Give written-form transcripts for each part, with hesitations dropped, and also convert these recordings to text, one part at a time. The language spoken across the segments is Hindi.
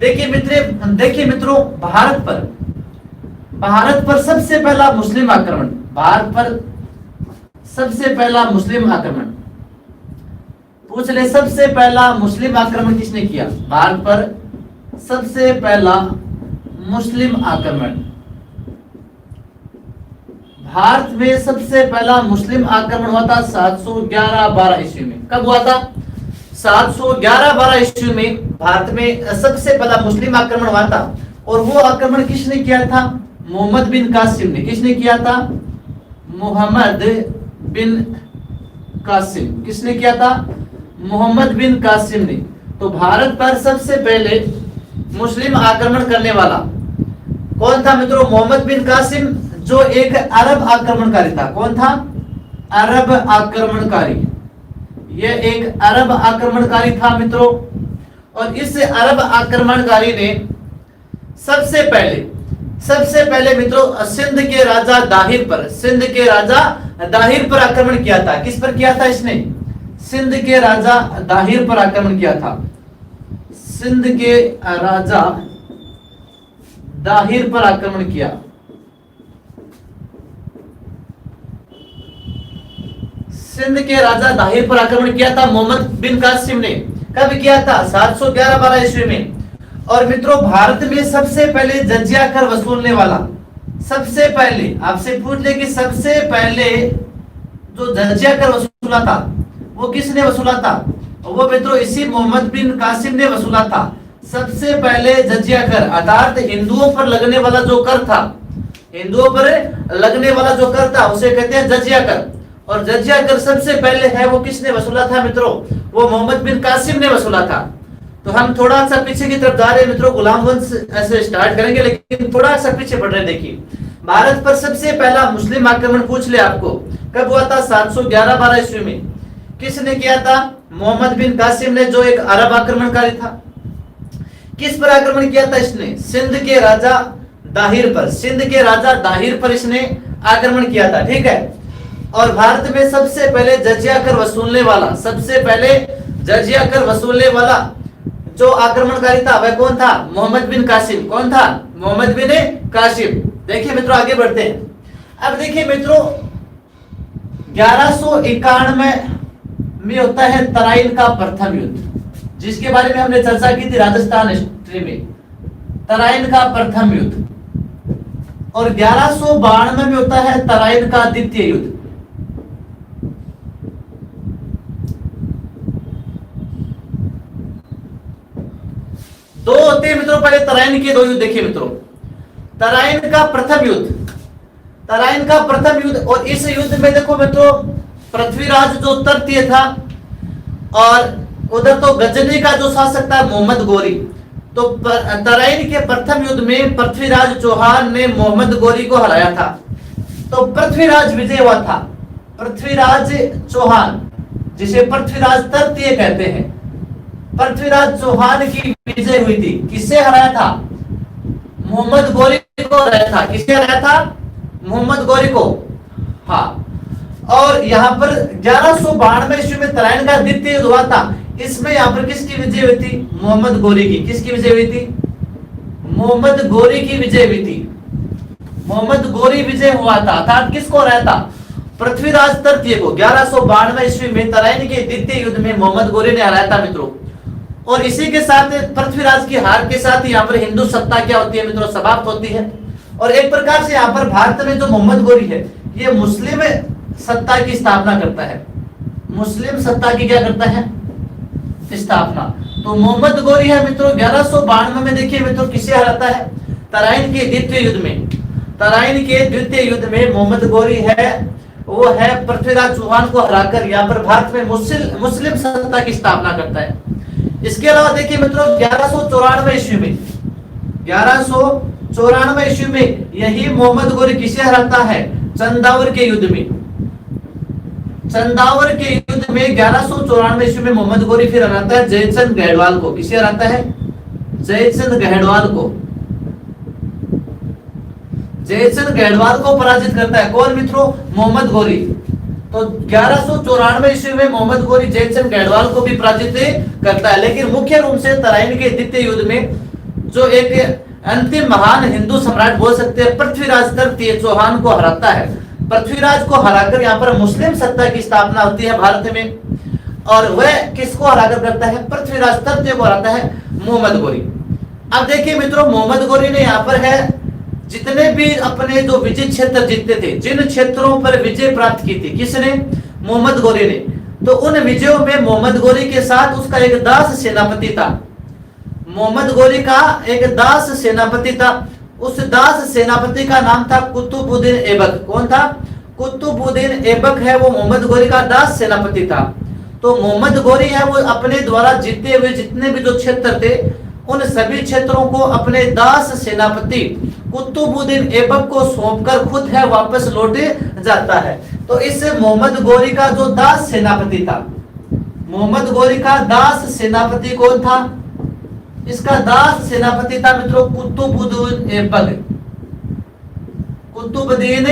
देखिए मित्रों, भारत पर सबसे पहला मुस्लिम आक्रमण, भारत पर सबसे पहला मुस्लिम आक्रमण, पूछ ले सबसे पहला मुस्लिम आक्रमण किसने किया? भारत पर सबसे पहला मुस्लिम आक्रमण, भारत में सबसे पहला मुस्लिम आक्रमण हुआ था 711-12 ईस्वी में। कब हुआ था? 711-12 ईस्वी में भारत में सबसे पहला मुस्लिम आक्रमण हुआ था। और वो आक्रमण किसने किया था? मोहम्मद बिन कासिम ने। किसने किया था? मोहम्मद बिन कासिम। किसने किया था? मोहम्मद बिन कासिम ने। तो भारत पर सबसे पहले मुस्लिम आक्रमण करने वाला कौन था मित्रों? मोहम्मद बिन कासिम, जो एक अरब आक्रमणकारी था। कौन था? अरब आक्रमणकारी। यह एक अरब आक्रमणकारी था मित्रों। और इस अरब आक्रमणकारी ने सबसे पहले मित्रों सिंध के राजा दाहिर पर आक्रमण किया था। किस पर किया था इसने? सिंध के राजा दाहिर पर आक्रमण किया था। सिंध के राजा दाहिर पर आक्रमण किया। सिंध के राजा दाहिर पर आक्रमण किया था मोहम्मद बिन कासिम ने। कब किया था? 711-12 ईस्वी में। और मित्रों भारत में सबसे पहले जजिया कर वसूलने वाला, सबसे पहले आपसे पूछ ले कि सबसे पहले जो जजिया कर वसूला था वो किसने वसूला था? वो मित्रों इसी मोहम्मद बिन कासिम ने वसूला था। सबसे पहले जजिया कर अर्थात हिंदुओं पर लगने वाला जो कर था, हिंदुओं पर लगने वाला जो कर था उसे कहते हैं जजिया कर। और जजिया कर सबसे पहले है वो किसने वसूला था मित्रों? वो मोहम्मद बिन कासिम ने वसूला था। तो हम थोड़ा सा पीछे की तरफ जा रहे हैं मित्रों, गुलाम वंश ऐसे स्टार्ट करेंगे लेकिन थोड़ा सा पीछे बढ़ रहे हैं। देखिए भारत पर सबसे पहला मुस्लिम आक्रमण पूछ ले आपको कब हुआ था? 711-12 ईस्वी में। किसने किया था? मोहम्मद बिन कासिम ने, जो एक अरब आक्रमणकारी था। किस पर आक्रमण किया था इसने? सिंध के राजा दाहिर पर। सिंध के राजा दाहिर पर इसने आक्रमण किया था। ठीक है। और भारत में सबसे पहले जजिया कर वसूलने वाला, सबसे पहले जजिया कर वसूलने वाला जो आक्रमणकारी था वह कौन था? मोहम्मद बिन कासिम। कौन था? मोहम्मद बिन कासिम। देखिए मित्रों आगे बढ़ते हैं। अब देखिए मित्रों 1191 में होता है तराइन का प्रथम युद्ध, जिसके बारे में हमने चर्चा की थी राजस्थान हिस्ट्री में। तराइन का प्रथम युद्ध। और 1192 में होता है तराइन का द्वितीय युद्ध। दो होते हैं मित्रों, पहले तराइन के दो युद्ध देखिए मित्रों। तराइन का प्रथम युद्ध, तराइन का प्रथम युद्ध। और इस युद्ध में देखो मित्रों पृथ्वीराज जो तृतीय था और उधर तो गजनी का जो शासक था मोहम्मद गोरी। तो तराइन के प्रथम युद्ध में पृथ्वीराज चौहान ने मोहम्मद गोरी को हराया था। तो पृथ्वीराज विजय हुआ था। पृथ्वीराज चौहान, जिसे पृथ्वीराज तृतीय कहते हैं, पृथ्वीराज चौहान की विजय हुई थी। किससे हराया था? मोहम्मद गोरी को हराया था। किससे हराया था? मोहम्मद गोरी को। हाँ। और यहाँ पर 1192 ईस्वी में तराइन का द्वितीय युद्ध हुआ था। इसमें यहाँ पर किसकी विजय हुई थी? मोहम्मद गोरी की। किसकी विजय हुई थी? मोहम्मद गोरी की विजय हुई थी। मोहम्मद गोरी विजय हुआ था। अर्थात किसको हराया था? पृथ्वीराज तृतीय को। 1192 ईस्वी में तराइन के द्वितीय युद्ध में मोहम्मद गोरी ने हराया था मित्रों। और इसी के साथ पृथ्वीराज की हार के साथ यहाँ पर हिंदू सत्ता क्या होती है मित्रों? समाप्त होती है। और एक प्रकार से यहाँ पर भारत में जो मोहम्मद गोरी है ये मुस्लिम सत्ता की स्थापना करता है। मुस्लिम सत्ता की क्या करता है? स्थापना। तो मोहम्मद गोरी है मित्रों 1192 में। देखिए मित्रों किसे हराता है? तराइन के द्वितीय युद्ध में। तराइन के द्वितीय युद्ध में मोहम्मद गोरी है वो है पृथ्वीराज चौहान को हराकर यहाँ पर भारत में मुस्लिम सत्ता की स्थापना करता है। इसके अलावा देखिए मित्रों 1194 ईस्वी में, 1194 ईस्वी में यही मोहम्मद गोरी किसे हराता है? चंदावर के युद्ध में। चंदावर के युद्ध में 1194 ईस्वी में मोहम्मद गोरी फिर हराता है जयचंद गढ़वाल को। किसे हराता है? जयचंद गढ़वाल को। जयचंद गढ़वाल को पराजित करता है। कौन मित्रों? मोहम्मद गोरी। तो 1194 ईस्वी में मोहम्मद गोरी जयचंद गढ़वाल को भी पराजित करता है। लेकिन मुख्य रूप से तराइन के द्वितीय युद्ध में जो एक अंतिम महान हिंदू सम्राट बोल सकते हैं, पृथ्वीराज तृतीय चौहान को हराता है। पृथ्वीराज को हराकर यहाँ पर मुस्लिम सत्ता की स्थापना होती है भारत में। और वह किसको हराकर करता है? पृथ्वीराज तृतीय को हराता है मोहम्मद गोरी। अब देखिए मित्रों, मोहम्मद गोरी ने यहाँ पर है जितने भी अपने जो विजय क्षेत्र जीतते थे, जिन क्षेत्रों पर विजय प्राप्त की थी, किसने? मोहम्मद गोरी ने। तो उन विजयों में मोहम्मद गोरी के साथ उसका एक दास सेनापति था। मोहम्मद गोरी का एक दास सेनापति था। उस दास सेनापति का नाम था कुतुबुद्दीन ऐबक। कौन था? कुतुबुद्दीन ऐबक है वो मोहम्मद गोरी का दास सेनापति था। तो मोहम्मद गोरी है वो अपने द्वारा जीते हुए जितने भी जो क्षेत्र थे, उन सभी क्षेत्रों को अपने दास सेनापति कुतुबुद्दीन ऐबक को सौंपकर खुद है वापस लौटे जाता है। तो इस मोहम्मद गोरी का जो दास सेनापति था, मोहम्मद गोरी का दास सेनापति कौन था? इसका दास सेनापति था मित्रों कुतुबुद्दीन ऐबक। कुतुबुद्दीन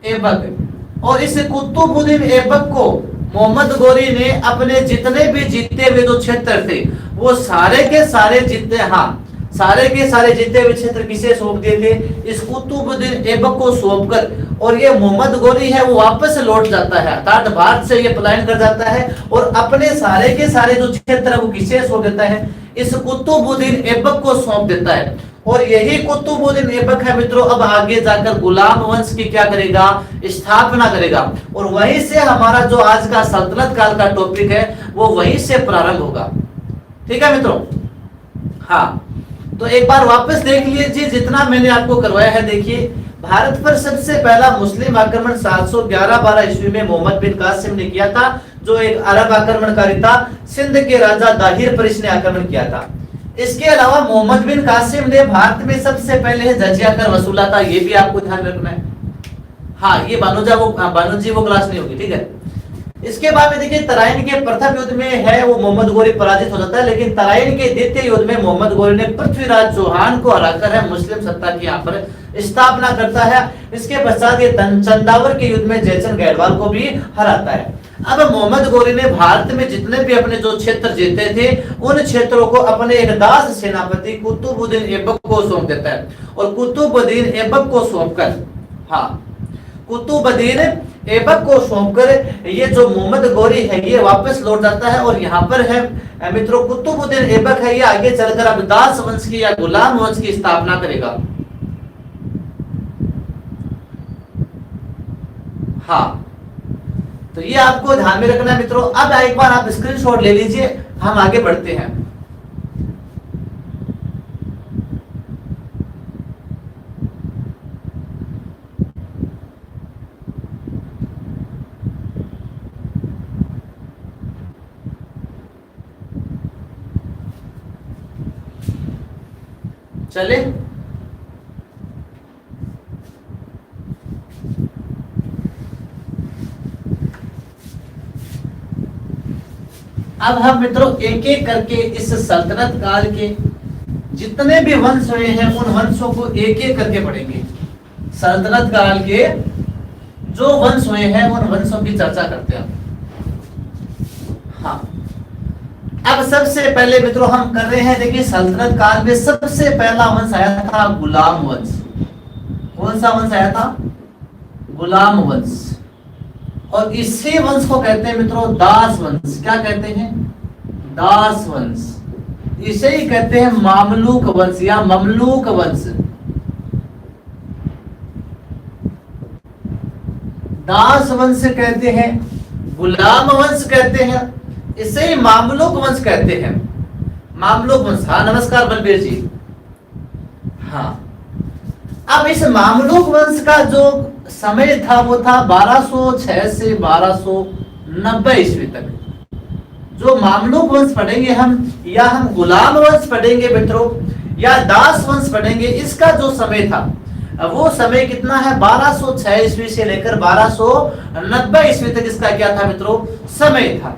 ऐबक। और इस कुतुबुद्दीन ऐबक को मोहम्मद गोरी ने अपने जितने भी जीते हुए जो क्षेत्र थे वो सारे के सारे जीते, हाँ सारे के सारे जीते हुए क्षेत्र किसे सौंप दिए थे? इस कुतुबुद्दीन ऐबक को सौंपकर। और ये मोहम्मद गोरी है वो वापस लौट जाता है, अर्थात भारत से ये पलायन कर जाता है और अपने सारे के सारे जो क्षेत्र है वो किसे सौंप देता है? इस कुतुबुद्दीन ऐबक को सौंप देता है। और यही कुतुबुद्दीन ऐबक है मित्रों अब आगे जाकर गुलाम वंश की क्या करेगा? स्थापना करेगा। और वहीं से हमारा जो आज का सल्तनत काल का टॉपिक है वो वहीं से प्रारंभ होगा। ठीक है मित्रों? हाँ, तो एक बार वापस देख लीजिए जितना मैंने आपको करवाया है। देखिए, भारत पर सबसे पहला मुस्लिम आक्रमण 711-12 ईस्वी में मोहम्मद बिन कासिम ने किया था, जो एक अरब आक्रमणकारी था। सिंध के राजा दाहिर पर इसने आक्रमण किया था। इसके अलावा मोहम्मद बिन कासिम ने भारत में सबसे पहले जजिया कर वसूला था, ये भी आपको ध्यान रखना है। हाँ, ये बानूजी वो क्लास नहीं होगी, ठीक है। इसके बाद में देखिए तराइन के प्रथम युद्ध में है वो मोहम्मद गोरी पराजित हो जाता है, लेकिन तराइन के द्वितीय युद्ध में मोहम्मद गोरी ने पृथ्वीराज चौहान को हराकर है मुस्लिम सत्ता की यहाँ पर स्थापना करता है। इसके पश्चात ये चंदावर के युद्ध में जयचंद गढ़वाल को भी हराता है। अब मोहम्मद गोरी ने भारत में जितने भी अपने जो क्षेत्र जीते थे उन क्षेत्रों को अपने एक दास सेनापति कुतुबुद्दीन ऐबक को सौंप देता है। और कुतुबुद्दीन ऐबक को सौंपकर, हाँ कुतुबुद्दीन ऐबक को सौंपकर ये जो मोहम्मद गोरी है ये वापस लौट जाता है। और यहाँ पर है मित्रों कुतुबुद्दीन ऐबक है ये आगे चलकर अब दास वंश की या गुलाम वंश की स्थापना करेगा। हाँ, तो ये आपको ध्यान में रखना है मित्रों। अब एक बार आप स्क्रीनशॉट ले लीजिए, हम आगे बढ़ते हैं। चले, अब हम मित्रों एक एक करके इस सल्तनत काल के जितने भी वंश हुए हैं उन वंशों को एक एक करके पढ़ेंगे। सल्तनत काल के जो वंश हुए हैं उन वंशों की चर्चा करते हैं। हाँ, अब सबसे पहले मित्रों हम कर रहे हैं, देखिए सल्तनत काल में सबसे पहला वंश आया था गुलाम वंश। कौन सा वंश आया था? गुलाम वंश। और इसी वंश को कहते हैं मित्रों दास वंश। क्या कहते हैं? दास वंश। इसे ही कहते हैं मामलूक वंश या ममलूक वंश। दास वंश कहते हैं, गुलाम वंश कहते हैं, इसे ही मामलूक वंश कहते हैं। मामलूक वंश। हाँ नमस्कार बलबीर जी। हाँ, अब इस मामलूक वंश का जो समय था वो था 1206 से 1290 ईस्वी तक। जो मामलूक वंश पढ़ेंगे हम, या हम गुलाम वंश पढ़ेंगे मित्रों, या दास वंश पढ़ेंगे, इसका जो समय था वो समय कितना है? 1206 ईस्वी से लेकर 1290 ईस्वी तक इसका क्या था मित्रों? समय था।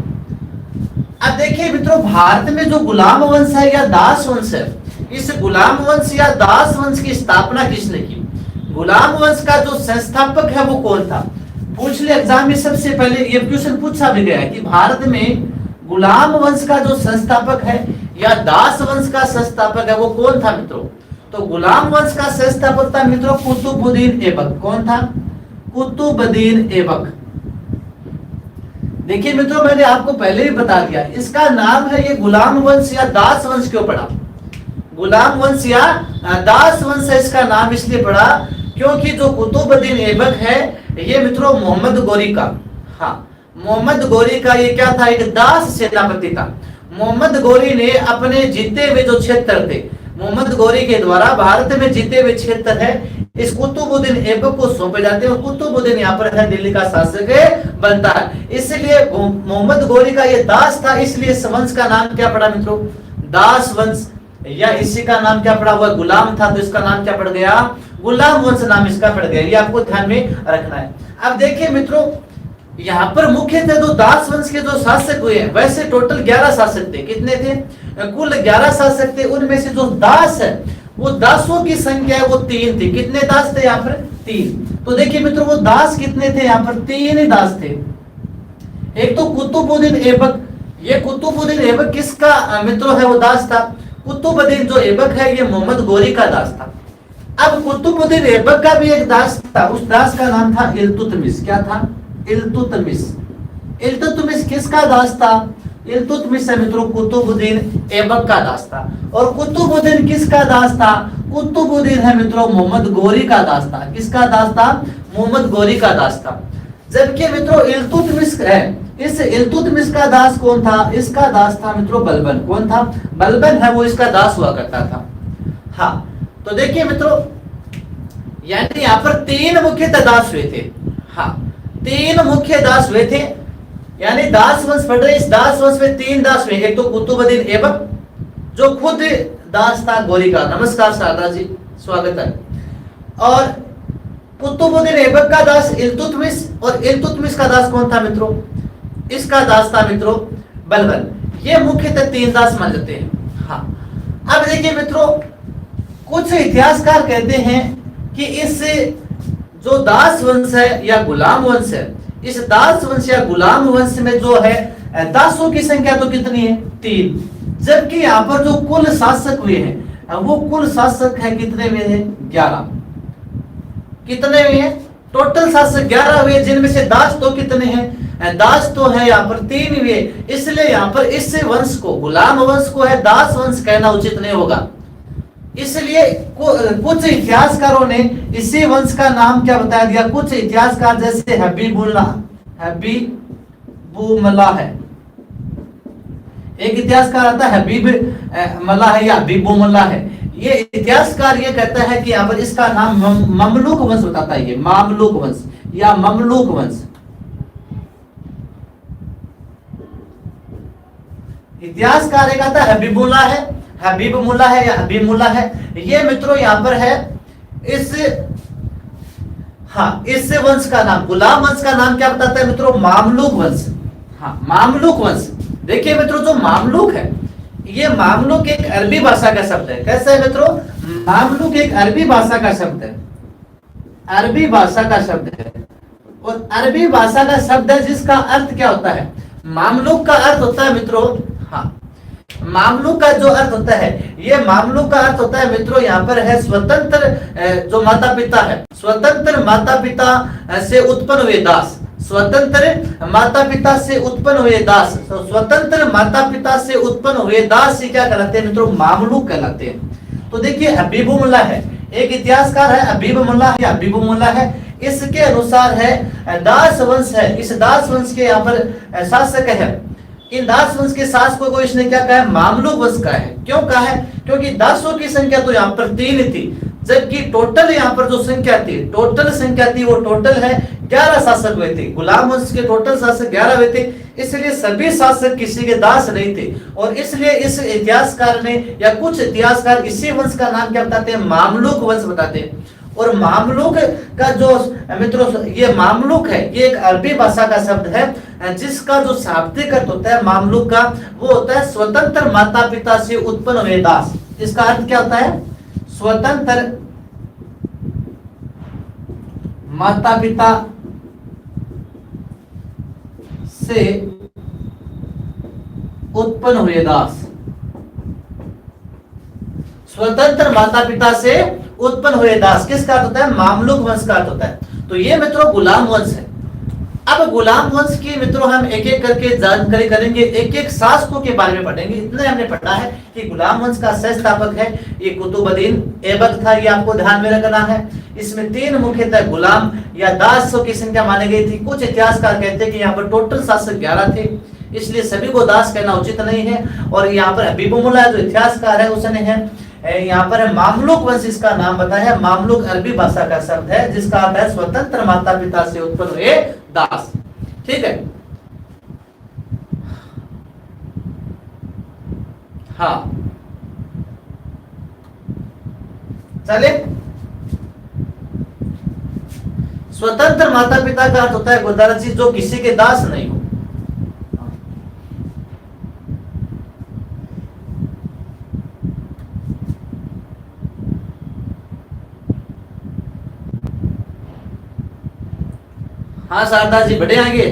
अब देखिए मित्रों, भारत में जो गुलाम वंश है या दास वंश है, इस गुलाम वंश या दास वंश की स्थापना किसने की? गुलाम वंश का जो संस्थापक है वो कौन था? पूछ ले एग्जाम में सबसे पहले ये क्वेश्चन पूछा भी गया है कि भारत में गुलाम वंश का जो संस्थापक है या दास वंश का संस्थापक है वो कौन था मित्रों? तो गुलाम वंश का संस्थापक था मित्रों कुतुबुद्दीन ऐबक। कौन था? कुतुबुद्दीन ऐबक। देखिए मित्रों, मैंने आपको पहले ही बता दिया, इसका नाम है ये गुलाम वंश या दास वंश क्यों पड़ा? गुलाम वंश या दास वंश है इसका नाम इसलिए पड़ा क्योंकि जो कुतुबुद्दीन ऐबक है ये मित्रों मोहम्मद गोरी का, हाँ मोहम्मद गोरी का ये क्या था? एक दास सेनापति था। मोहम्मद गोरी ने अपने जीते हुए जो क्षेत्र थे, मोहम्मद गोरी के द्वारा भारत में जीते हुए क्षेत्र है, इस कुतुबुद्दीन ऐबक को सौंपे जाते हैं और कुतुबुद्दीन यहाँ पर है दिल्ली का शासक बनता है। इसलिए मोहम्मद गोरी का ये दास था, इसलिए इस वंश का नाम क्या पड़ा मित्रों? दास वंश। या इसी का नाम क्या पड़ा हुआ? गुलाम था, तो इसका नाम क्या पड़ गया? गुलाम वंश नाम इसका पड़ गया। ये आपको ध्यान में रखना है। अब देखिए मित्रों, यहाँ पर मुख्यतः जो दास वंश के जो शासक हुए हैं, वैसे टोटल 11 शासक थे। कितने थे? कुल 11 शासक थे। उनमें से जो दास है वो दासों की संख्या है वो 3 थी। कितने दास थे यहाँ पर? 3। तो देखिए मित्रों, वो दास कितने थे यहाँ पर? 3 ही दास थे। एक तो कुतुबुद्दीन ऐबक, ये कुतुबुद्दीन ऐबक किसका मित्रों है? वो दास था। कुतुबुद्दीन जो ऐबक है ये मोहम्मद गोरी का दास था। अब कुतुबुद्दीन ऐबक का भी एक दास था, उस दास का नाम था इल्तुतमिश। क्या था? इल्तुतमिश। इल्तुतमिश किसका दास था? इल्तुतमिश है मित्रों कुतुबुद्दीन ऐबक का दास था। और कुतुबुद्दीन किसका दास था? कुतुबुद्दीन है मित्रों मोहम्मद गोरी का दास था। किसका दास था? मोहम्मद गोरी का दास था। जबकि मित्रों इल्तुतमिश है, इस इल्तुतमिश का दास कौन था? इसका दास था मित्रों बलबन। कौन था? बलबन है वो इसका दास हुआ करता था। हाँ, तो देखिए मित्रों, यानी यहाँ पर 3 मुख्य दास हुए थे। हाँ, 3 मुख्य दास हुए थे, यानी दास वंश पढ़ रहे। इस दास वंश में 3 दास हुए। एक तो कुतुबुद्दीन ऐबक जो खुद दास था गोरी का। नमस्कार शारदा जी, स्वागत है। और कुतुबुद्दीन ऐबक का दास इल्तुतमिश, और इल्तुतमिश का दास कौन था मित्रों? इसका दास था मित्रों बलबन। ये मुख्यतः 3 दास मान लेते हैं। हाँ, अब देखिए मित्रों, कुछ इतिहासकार कहते हैं कि इस जो दास वंश है या गुलाम वंश है, इस दास वंश या गुलाम वंश में जो है दासों की संख्या तो कितनी है? 3। जबकि यहाँ पर जो कुल शासक हुए हैं वो कुल शासक है कितने हुए हैं? 11। कितने हुए हैं? टोटल शासक 11 हुए, जिनमें से दास तो कितने हैं? दास तो है यहाँ पर 3 हुए। इसलिए यहाँ पर इस वंश को, गुलाम वंश को है दास वंश कहना उचित नहीं होगा। इसलिए कुछ इतिहासकारों ने इसी वंश का नाम क्या बता दिया? कुछ इतिहासकार जैसे हबीबुल्लाह है, एक इतिहासकार आता है हबीब मल्लाह है या हबीबुल्लाह है। ये इतिहासकार ये कहता है कि यहाँ पर इसका नाम ममलूक वंश बताता है। ये मामलूक वंश या ममलूक वंश। इतिहासकार एक आता है हबीबुल्लाह है, हबीबुल्लाह है या हबीबुल्लाह है। ये मित्रों यहाँ पर है इस, हाँ, इस वंश का नाम, गुलाम वंश का नाम क्या बताता है मित्रों? मामलूक वंश। हाँ, मामलूक वंश। देखिए मित्रों, जो मामलूक है, ये मामलूक एक अरबी भाषा का शब्द है। कैसा है मित्रों? मामलूक एक अरबी भाषा का शब्द है। अरबी भाषा का शब्द है, और अरबी भाषा का शब्द है जिसका अर्थ क्या होता है? मामलूक का अर्थ होता है मित्रों, हाँ, मामलूक का जो अर्थ होता है, ये मामलूक का अर्थ होता है मित्रों यहाँ पर है स्वतंत्र जो माता पिता है, स्वतंत्र माता पिता से उत्पन्न हुए दास। स्वतंत्र माता पिता से उत्पन्न हुए दास, स्वतंत्र माता पिता से उत्पन्न हुए दास से क्या कहलाते हैं मित्रों? मामलूक कहलाते हैं। तो देखिए हबीबुल्लाह है, एक इतिहासकार है हबीबुल्लाह या हबीबुल्लाह है, इसके अनुसार है दास वंश है। इस दास वंश के यहाँ पर शासक है, इन दास वंश के शासकों को इसने क्या कहा है? मामलूक वंश कहा है। क्यों कहा है? क्योंकि दासों की संख्या तो यहाँ पर 3 थी, जबकि टोटल यहाँ पर जो संख्या थी, टोटल संख्या थी वो टोटल है 11 शासक हुए थे। गुलाम वंश के टोटल शासक 11 हुए थे, इसलिए सभी शासक किसी के दास नहीं थे। और इसलिए इस इतिहासकार ने या कुछ इतिहासकार इसी वंश का नाम क्या बताते हैं? मामलूक वंश बताते हैं। और मामलूक का जो मित्रों, ये मामलूक है, ये एक अरबी भाषा का शब्द है जिसका जो शाब्दिक अर्थ होता है मामलूक का, वो होता है स्वतंत्र माता पिता से उत्पन्न हुए दास। इसका अर्थ क्या होता है? स्वतंत्र माता पिता से उत्पन्न हुए दास। स्वतंत्र माता पिता से उत्पन्न हुए दास, किसका अर्थ होता है? मामलुक वंश का अर्थ होता है। तो ये मित्रों गुलाम वंश है। अब गुलाम वंश की मित्रों हम एक एक करके जानकारी करेंगे, एक एक शासकों के बारे में पढ़ेंगे। इतने हमने पढ़ा है कि गुलाम वंश का संस्थापक है ये कुतुबुद्दीन ऐबक था, ये आपको ध्यान में रखना है। इसमें 3 मुख्यतः गुलाम या दास की संख्या मानी गई थी। कुछ इतिहासकार कहते हैं कि यहाँ पर टोटल शासक 11 थे, इसलिए सभी को दास कहना उचित नहीं है। और यहाँ पर हबीबुल्लाह जो इतिहासकार है उसने है यहाँ पर मामलुक वंश इसका नाम बताया। मामलुक अरबी भाषा का शब्द है जिसका अर्थ है स्वतंत्र माता पिता से उत्पन्न हुए दास। ठीक है, हाँ चले। स्वतंत्र माता पिता का अर्थ होता है गुरुदारा जी जो किसी के दास नहीं हो। हाँ शारदा जी बढ़े आगे।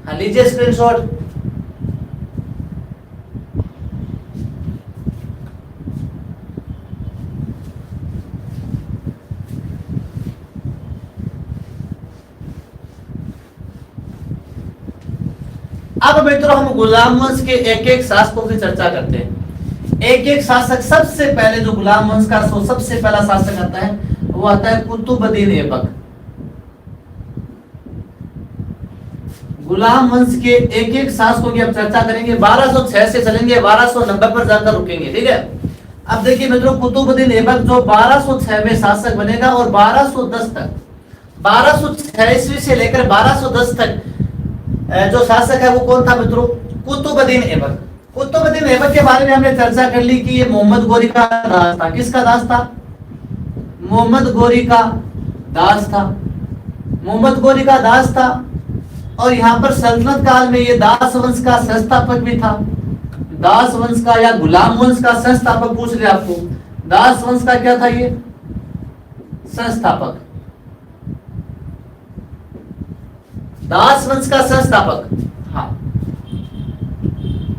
हाँ लीजिए स्क्रीनशॉट। अब मित्रों हम गुलाम वंश के एक एक शासकों की चर्चा करते हैं। एक एक शासक, सबसे पहले जो गुलाम वंश का सबसे पहला शासक आता है वो आता है कुतुबुद्दीन ऐबक। गुलाम वंश के एक एक शासकों की हम चर्चा करेंगे। 1206 से चलेंगे, 1290 पर जाकर रुकेंगे। ठीक है, अब देखिए मित्रों कुतुबुद्दीन ऐबक जो 1206 में शासक बनेगा और 1210 तक, 1206 ईस्वी से लेकर 1210 तक जो शासक है वो कौन था मित्रों? कुतुबुद्दीन ऐबक। कुतुबुद्दीन ऐबक के बारे में हमने चर्चा कर ली कि ये मोहम्मद गोरी का दास था। किसका दास था? मोहम्मद गोरी का दास था। मोहम्मद गोरी का दास था और यहाँ पर सल्तनत काल में ये दास वंश का संस्थापक भी था। दास वंश का या गुलाम वंश का संस्थापक पूछ लिया आपको। दास वंश का क्या था? ये संस्थापक, दास वंश का संस्थापक। हाँ,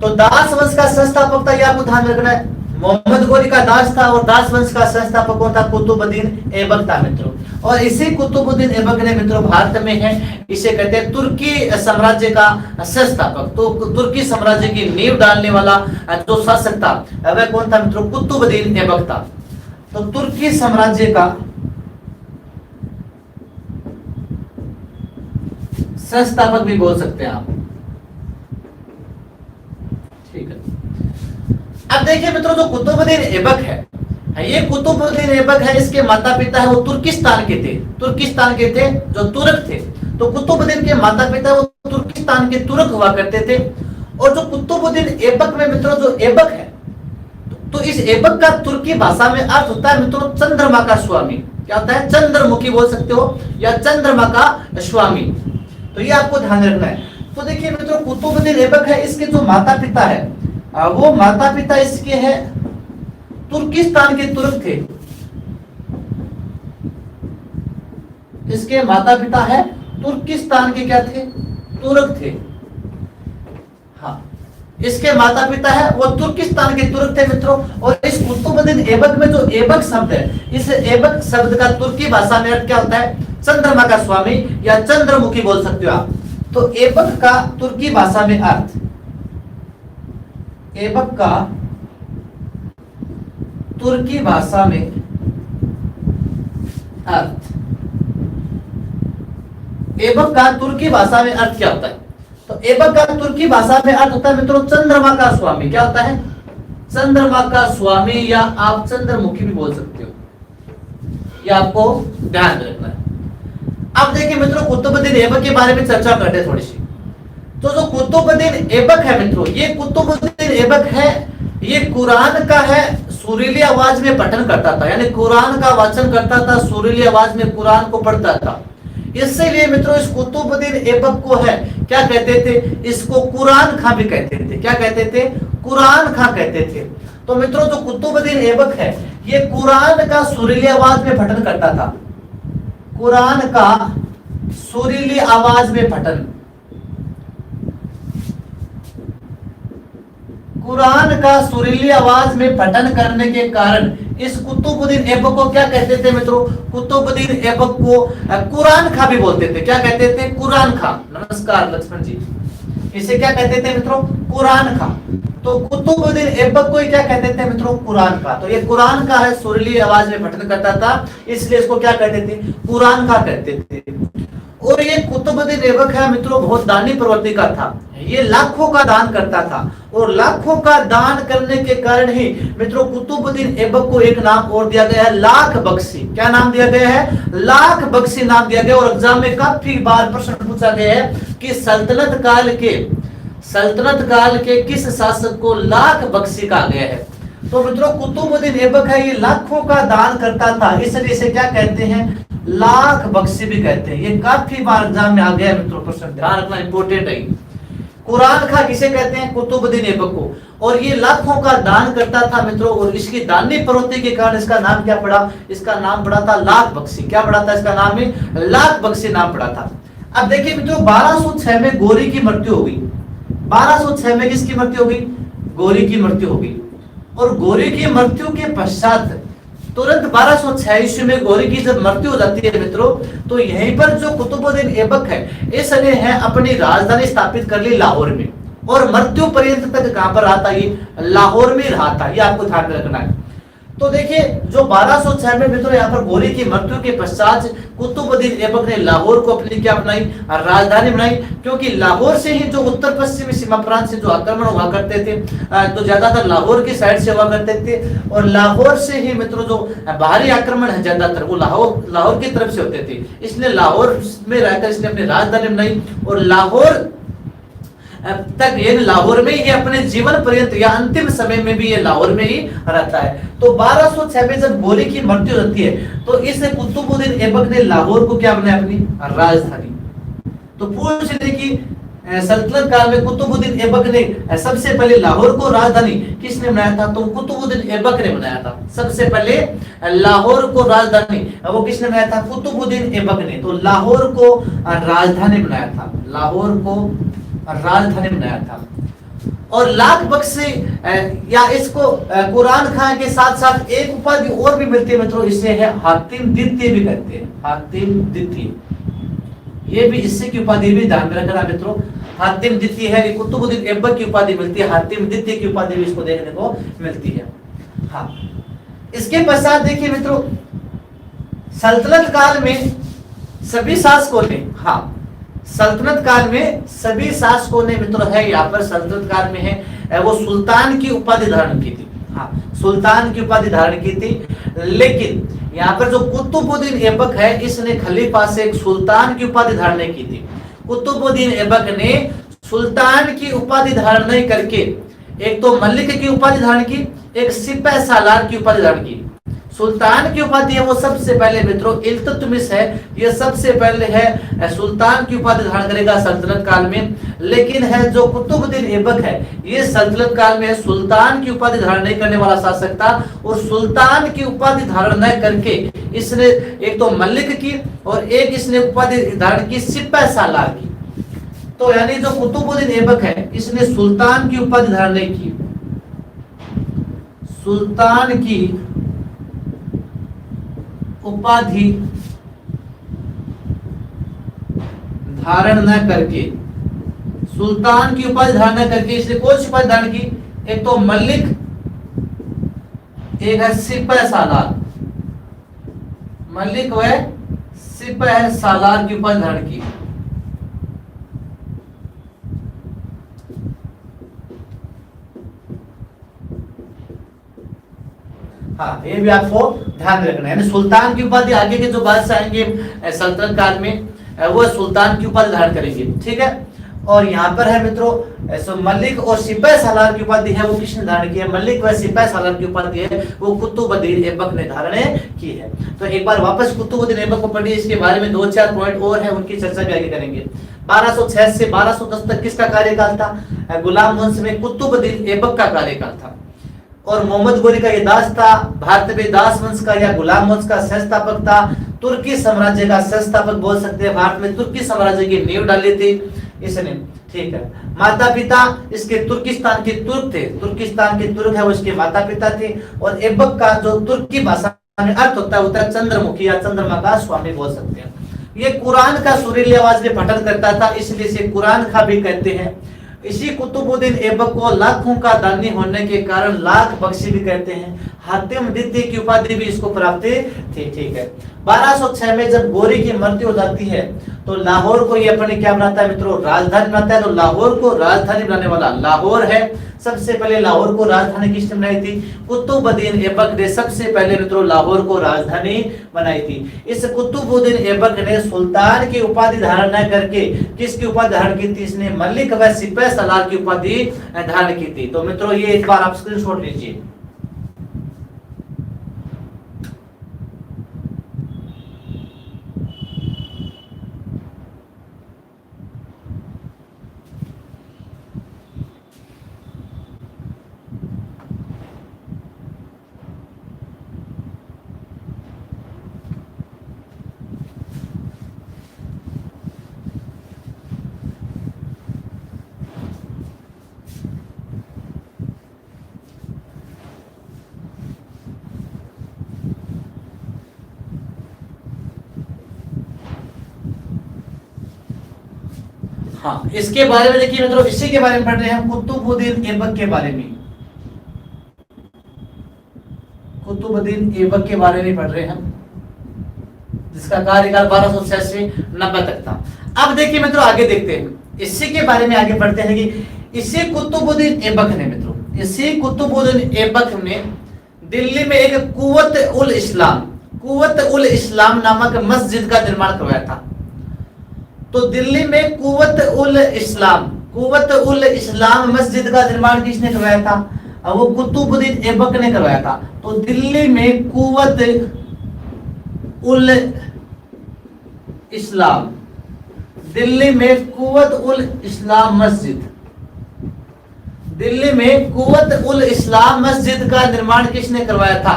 तो दास वंश का संस्थापक था, ये आपको ध्यान रखना है। मोहम्मद गोरी का दास था और दास वंश का संस्थापक कौन था? कुतुबुद्दीन ऐबक था मित्रों। और इसी कुतुबुद्दीन ऐबक ने मित्रों भारत में है, इसे कहते हैं तुर्की साम्राज्य का संस्थापक। तो तुर्की साम्राज्य की नींव डालने वाला जो शासक था वह कौन था मित्रों? कुतुबुद्दीन ऐबक था। तो तुर्की साम्राज्य का संस्थापक भी बोल सकते हैं आप। ठीक है, अब देखिए मित्रों जो कुतुबुद्दीन ऐबक है, ये कुतुबुद्दीन ऐबक है, इसके माता पिता है वो तुर्किस्तान के थे। तुर्किस्तान के थे जो तुर्क थे। तो कुतुबुद्दीन के माता पिता वो तुर्किस्तान के तुर्क हुआ करते थे। और जो कुतुबुद्दीन ऐबक में मित्रों जो ऐबक है, तो इस ऐबक का तुर्की भाषा में अर्थ होता है मित्रों चंद्रमा का स्वामी। क्या होता है? चंद्रमुखी बोल सकते हो या चंद्रमा का स्वामी। तो ये आपको ध्यान रखना है। तो देखिए मित्रों कुतुबुद्दीन ऐबक है, इसके जो माता पिता है वो माता पिता इसके हैं तुर्किस्तान के तुर्क थे। इसके माता पिता है तुर्किस्तान के क्या थे? तुर्क थे। हाँ, इसके माता पिता है वो तुर्किस्तान के तुर्क थे मित्रों। और इस कुतुबुद्दीन ऐबक में जो ऐबक शब्द है, इस ऐबक शब्द का तुर्की भाषा में अर्थ क्या होता है? चंद्रमा का स्वामी या चंद्रमुखी बोल सकते हो आप। तो ऐबक का तुर्की भाषा में अर्थ, ऐबक का तुर्की भाषा में अर्थ, ऐबक का तुर्की भाषा में अर्थ क्या होता है? तो ऐबक का तुर्की भाषा में अर्थ होता है मित्रों चंद्रमा का स्वामी। क्या होता है? चंद्रमा का स्वामी या आप चंद्रमुखी भी बोल सकते हो। ये आपको ध्यान रखना है। अब देखिए मित्रों कुतुबुद्दीन ऐबक के बारे में चर्चा करते हैं थोड़ी सी। तो जो कुतुबुद्दीन ऐबक है मित्रों, ये कुतुबुद्दीन ऐबक है, ये कुरान का है, सुरीली आवाज में पठन करता था, यानी कुरान का वाचन करता था, सुरीली आवाज में कुरान को पढ़ता था। इसलिए मित्रों इस कुतुबुद्दीन ऐबक को है क्या कहते थे? इसको कुरान खां भी कहते थे। क्या कहते थे? कुरान खां कहते थे। तो मित्रों जो कुतुबुद्दीन ऐबक है ये कुरान का सुरीली आवाज में पठन करता था, कुरान का सुरीली आवाज में पठन, कुरान का सुरीली आवाज में पठन करने के कारण इस कुतुबुद्दीन ऐबक को क्या कहते थे मित्रों? कुतुबुद्दीन ऐबक को कुरान खां भी बोलते थे। क्या कहते थे? कुरान खां। नमस्कार लक्ष्मण जी। इसे क्या कहते थे मित्रों? कुरान खां। तो कुतुबुद्दीन ऐबक को क्या कहते थे मित्रों? कुरान खां। तो ये कुरान का है, सुरीली आवाज में पठन करता था, इसलिए इसको क्या कहते थे? कुरान खां कहते थे। और ये कुतुबुद्दीन ऐबक है मित्रों बहुत दानी प्रवृत्ति का था, ये लाखों का दान करता था और लाखों का दान करने के कारण ही मित्रों कुतुबुद्दीन ऐबक को एक नाम और दिया गया है, लाख बख्शी। क्या नाम दिया गया है? लाख बख्शी नाम दिया गया। और एग्जाम में काफी बार प्रश्न पूछा गया है कि सल्तनत काल के किस शासक को लाख बख्शी कहा गया है? तो मित्रों कुतुबुद्दीन ऐबक है ये लाखों का दान करता था, इसलिए इसे क्या कहते हैं? लाख बख्शी भी कहते हैं। ये काफी बार एग्जाम में आ गया मित्रों प्रश्न, ध्यान रखना इंपॉर्टेंट है। कुरान खां किसे कहते हैं? कुतुबुद्दीन ऐबक को। और ये लाखों का दान करता था मित्रों, और इसकी दानी प्रवृत्ति के कारण इसका नाम क्या पड़ा? इसका नाम पड़ा था लाख बख्शी। क्या पड़ा था? इसका नाम है लाख बख्शी नाम पड़ा था। अब देखिए मित्रों 1206 में गोरी की मृत्यु हो गई। 1206 में किसकी मृत्यु हो गई? गोरी की मृत्यु हो गई। और गोरी की मृत्यु के पश्चात तुरंत 1206 ईस्वी में गोरी की जब मृत्यु हो जाती है मित्रों, तो यहीं पर जो कुतुबुद्दीन ऐबक है इसने है अपनी राजधानी स्थापित कर ली लाहौर में, और मृत्यु पर्यंत तक कहां पर रहा था? ये लाहौर में रहा था। ये आपको ध्यान में रखना है। तो देखिए जो 1206 में मित्रों यहाँ पर गोरी की मृत्यु के पश्चात कुतुबुद्दीन ऐबक ने लाहौर को अपनी क्या बनाई? राजधानी बनाई, क्योंकि लाहौर से ही जो उत्तर पश्चिमी सीमा प्रांत से जो आक्रमण हुआ करते थे तो ज्यादातर लाहौर की साइड से हुआ करते थे, और लाहौर से ही मित्रों जो बाहरी आक्रमण है ज्यादातर वो लाहौर की तरफ से होते थे। इसलिए लाहौर में रहकर इसने अपनी राजधानी बनाई, और लाहौर तक ये लाहौर में ये अपने जीवन पर्यंत या अंतिम समय में भी ये लाहौर में ही रहता है। तो 1206 में जब गोरी की मृत्यु होती है तो इस कुतुबुद्दीन ऐबक ने लाहौर को क्या बनाया? अपनी राजधानी। तो पूछ ले कि सल्तनत काल में कुतुबुद्दीन ऐबक ने सबसे पहले लाहौर को राजधानी किसने बनाया था? तो कुतुबुद्दीन ऐबक ने बनाया था। सबसे पहले लाहौर को राजधानी वो किसने बनाया था? कुतुबुद्दीन ऐबक ने। तो लाहौर को राजधानी बनाया था, लाहौर को राजधानी बनाया था। और लाख बख्शी या इसको कुरान खां के साथ साथ एक उपाधि और भी मिलती है मित्रों, इसे है हातिम द्वितीय भी कहते हैं। हातिम द्वितीय, ये भी इससे की उपाधि भी ध्यान में रखना मित्रों। हातिम द्वितीय है, कुतुबुद्दीन ऐबक की उपाधि मिलती है, हातिम द्वितीय की उपाधि भी इसको देखने को मिलती है। हाँ, इसके पश्चात देखिए मित्रों सल्तनत काल में सभी शासकों ने, हाँ सल्तनत काल में सभी शासकों ने मित्रों है यहाँ पर सल्तनत काल में है वो सुल्तान की उपाधि धारण की थी। हाँ, सुल्तान की उपाधि धारण की थी, लेकिन यहाँ पर जो कुतुबुद्दीन ऐबक है इसने खलीफा से एक सुल्तान की उपाधि धारण नहीं की थी। कुतुबुद्दीन ऐबक ने सुल्तान की उपाधि धारण नहीं करके एक तो मलिक की उपाधि धारण की, एक सिपह सालार की उपाधि धारण की। सुल्तान की उपाधि है वो सबसे पहले मित्रों इल्तुतमिश है, ये सबसे पहले है सुल्तान की उपाधि धारण करेगा सल्तनत काल में। लेकिन है जो कुतुबुद्दीन ऐबक है ये सल्तनत काल में सुल्तान की उपाधि धारण नहीं करने वाला शासक था, और सुल्तान की उपाधि धारण न करके इसने एक तो मलिक की और एक इसने उपाधि धारण की सिपह सालार की। तो यानी जो कुतुबुद्दीन ऐबक है इसने सुल्तान की उपाधि धारण नहीं की, सुल्तान की उपाधि धारण न करके, सुल्तान की उपाधि धारण न करके इसने कौन सी उपाधि धारण की? एक तो मलिक, एक है सिपह सालार, मलिक व सिपह सालार की उपाधि धारण की। हाँ, ये भी आपको ध्यान रखना है। सुल्तान की उपाधि आगे के जो बादशाह आएंगे सल्तनत काल में वो सुल्तान की उपाधि धारण करेंगे, ठीक है। और यहाँ पर है मित्रों मलिक और सिपह सालार की उपाधि है वो किसने धारण की है? मलिक व सिपह सालार की उपाधि है वो कुतुबुद्दीन ऐबक ने धारण की है। तो एक बार वापस कुतुबुद्दीन ऐबक को पढ़िए, इसके बारे में 2-4 पॉइंट और है उनकी चर्चा भी आगे करेंगे। 1206 से 1210 तक किसका कार्यकाल था? गुलाम वंश में कुतुबुद्दीन ऐबक का कार्यकाल था। और मोहम्मद गोरी का ये दास था, भारत में दास वंश का या गुलाम वंश का संस्थापक था, तुर्की साम्राज्य का संस्थापक बोल सकते हैं, भारत में तुर्की साम्राज्य की नींव डाली थी इसने। ठीक है, माता पिता इसके तुर्किस्तान के तुर्क थे, तुर्किस्तान के तुर्क है वो इसके माता पिता थे। और ऐबक का जो तुर्की भाषा में अर्थ होता है चंद्रमुखी या चंद्रमा का स्वामी बोल सकते हैं। ये कुरान का सुरीली आवाज में पठन करता था, इसलिए इसे कुरान खा भी कहते हैं। इसी कुतुबुद्दीन ऐबक को लाखों का दानी होने के कारण लाख बख्शी भी कहते हैं। हातिम द्वितीय की उपाधि भी इसको प्राप्त थी। ठीक है, 1206 में जब गोरी की मृत्यु हो जाती है तो लाहौर को ये अपने क्या बनाता है मित्रों? राजधानी बनाता है। तो लाहौर को राजधानी बनाने वाला लाहौर है। सबसे पहले लाहौर को राजधानी किसने बनाई थी? कुतुबुद्दीन ऐबक ने सबसे पहले मित्रों लाहौर को राजधानी बनाई थी। इस कुतुबुद्दीन ऐबक ने सुल्तान की उपाधि धारण न करके किसकी उपाधि धारण की थी? इसने मलिक व सिपह सलार की उपाधि धारण की थी। तो मित्रों ये एक बार आप स्क्रीनशॉट लीजिए। हाँ, इसके बारे में देखिए मित्रों, इसी के बारे में पढ़ रहे हैं हम, कुतुबुद्दीन ऐबक के बारे में। कुतुबुद्दीन ऐबक के बारे में पढ़ रहे हैं हम, जिसका कार्यकाल 1206 से 90 तक था। अब देखिए मित्रों आगे देखते हैं, इसी के बारे में आगे पढ़ते हैं कि इसी कुतुबुद्दीन ऐबक ने मित्रों, इसी कुतुबुद्दीन ऐबक ने दिल्ली में एक कुव्वत उल इस्लाम नामक मस्जिद का निर्माण करवाया था। तो दिल्ली में कुव्वत उल इस्लाम मस्जिद का निर्माण किसने करवाया था? वो कुतुबुद्दीन ऐबक ने करवाया था। तो दिल्ली में कुव्वत उल इस्लाम, दिल्ली में कुव्वत उल इस्लाम मस्जिद, दिल्ली में कुव्वत उल इस्लाम मस्जिद का निर्माण किसने करवाया था?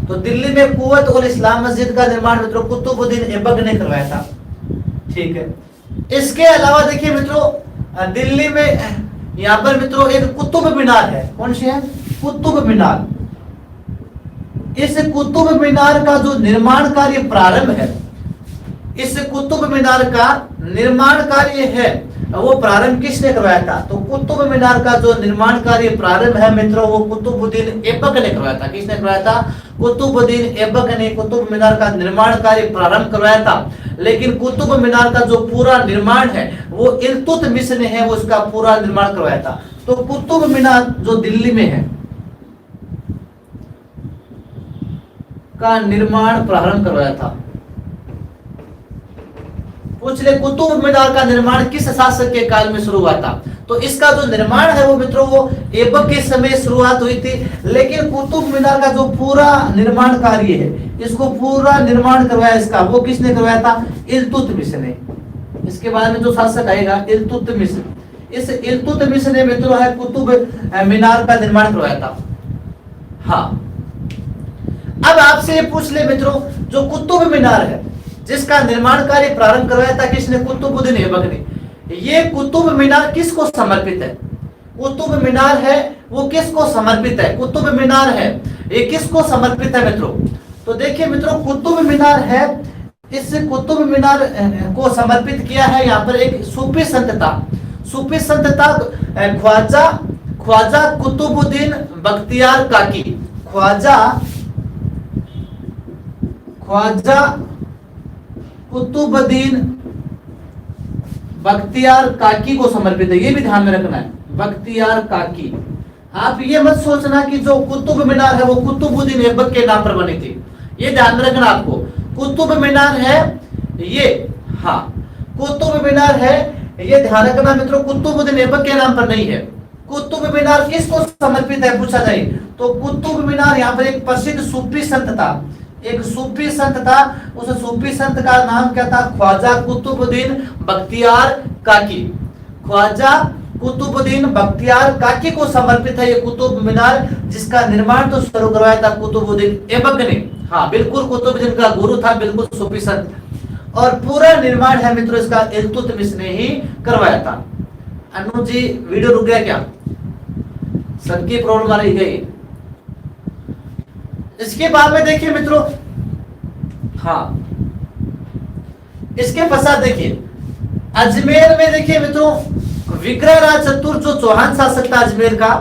तो दिल्ली में कुव्वत उल इस्लाम मस्जिद का निर्माण मित्रों कुतुबुद्दीन ऐबक ने करवाया था। ठीक है, इसके अलावा देखिए मित्रों दिल्ली में यहाँ पर मित्रों एक कुतुब मीनार है। कौन सी है? कुतुब मीनार। इस कुतुब मीनार का जो निर्माण कार्य प्रारंभ है, इस कुतुब मीनार का निर्माण कार्य है वो प्रारंभ किसने करवाया था? तो कुतुब मीनार का जो निर्माण कार्य प्रारंभ है मित्रों वो कुतुबुद्दीन ऐबक ने करवाया था। किसने करवाया था? कुतुबुद्दीन ऐबक ने कुतुब मीनार का निर्माण कार्य प्रारंभ करवाया था। लेकिन कुतुब मीनार का जो पूरा निर्माण है वो इल्तुतमिश ने है, वो उसका पूरा निर्माण करवाया था। तो कुतुब मीनार जो दिल्ली में है का निर्माण प्रारंभ करवाया था। पूछ ले कुतुब मीनार का निर्माण किस शासक के काल में शुरू हुआ था? तो इसका जो निर्माण है वो मित्रों वो ऐबक के समय शुरुआत हुई थी। लेकिन कुतुब मीनार का जो पूरा निर्माण कार्य है, इसको पूरा निर्माण करवाया इसका, वो किसने करवाया था? इल्तुतमिश ने। इसके बाद में जो शासक आएगा इल्तुतमिश, इस इल्तुतमिश ने मित्रों है कुतुब मीनार का निर्माण करवाया था। हाँ, अब आपसे ये पूछ ले मित्रों, जो कुतुब मीनार है जिसका निर्माण कार्य प्रारंभ करवाया था किसने? कुतुबुद्दीन ऐबक ने। ये कुतुब मीनार किसको समर्पित है? कुतुब मीनार है वो किसको समर्पित है? कुतुब मीनार है ये किसको समर्पित है मित्रों? तो देखिए मित्रों कुतुब मीनार है, इस कुतुब मीनार को समर्पित किया है यहाँ पर एक सूफी संत था। सूफी संत था ख्वाजा कुतुबुद्दीन बख्तियार काकी। ख्वाजा कुतुबुद्दीन बख्तियार काकी को समर्पित है, ये भी ध्यान में रखना है, बख्तियार काकी। आप ये मत सोचना कि जो कुतुब मीनार है वो कुतुबुद्दीन ऐबक के नाम पर बनी थी, ये ध्यान में रखना आपको। कुतुब मीनार है ये, हाँ कुतुब मीनार है ये ध्यान रखना मित्रों, कुतुबुद्दीन ऐबक के नाम पर नहीं है। कुतुब मीनार किसको समर्पित है पूछा जाए तो कुतुब मीनार यहाँ पर एक प्रसिद्ध सूफी संत था। एक सूफी संत था, उस सूफी संत का नाम क्या था? ख्वाजा कुतुबुद्दीन बख्तियार काकी। ख्वाजा कुतुबुद्दीन बख्तियार काकी को समर्पित है ये कुतुब मीनार, जिसका निर्माण तो शुरू करवाया था कुतुबुद्दीन ऐबक ने। हाँ बिल्कुल, कुतुबुद्दीन का गुरु था, बिल्कुल सूफी संत। और पूरा निर्माण है मित्रों इसका इल्तुतमिश ने ही करवाया था। अनु जी वीडियो रुक गया क्या? सबकी प्रॉब्लम आ रही गई। इसके बाद में देखिए मित्रों, हाँ इसके पश्चात देखिए अजमेर में देखिए मित्रों, विग्रह राज चतुर्थ जो चौहान शासक था अजमेर का,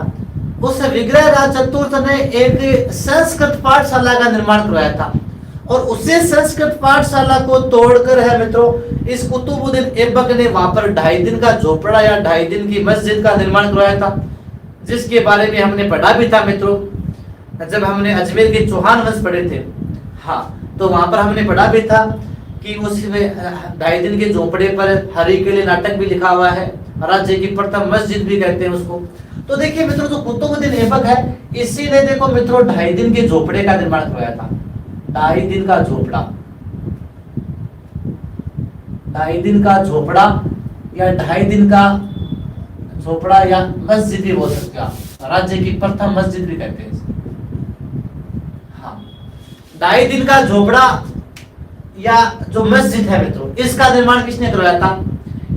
उस विग्रह राज चतुर्थ ने एक संस्कृत पाठशाला का निर्माण करवाया था। और उसी संस्कृत पाठशाला को तोड़कर है मित्रों, इस कुतुबुद्दीन ऐबक ने वहां पर 2.5 दिन का झोपड़ा या 2.5 दिन की मस्जिद का निर्माण करवाया था, जिसके बारे में हमने पढ़ा भी था मित्रों जब हमने अजमेर के चौहान वंश पढ़े थे। हाँ तो वहां पर हमने पढ़ा भी था कि उसमें 2.5 दिन के झोपड़े पर हरि के लिए नाटक भी लिखा हुआ है, राज्य की प्रथम मस्जिद भी कहते हैं उसको। तो देखिए मित्रों, जो कुतुबुद्दीन ऐबक है, इसी ने देखो मित्रों 2.5 दिन के झोपड़े का निर्माण करवाया था। 2.5 दिन का झोपड़ा, 2.5 दिन का झोपड़ा या 2.5 दिन का झोपड़ा या मस्जिद भी बोल सकते हैं, राज्य की प्रथम मस्जिद भी कहते हैं। हाँ 2.5 दिन का झोपड़ा या जो मस्जिद है मित्रों, इसका निर्माण किसने करवाया था?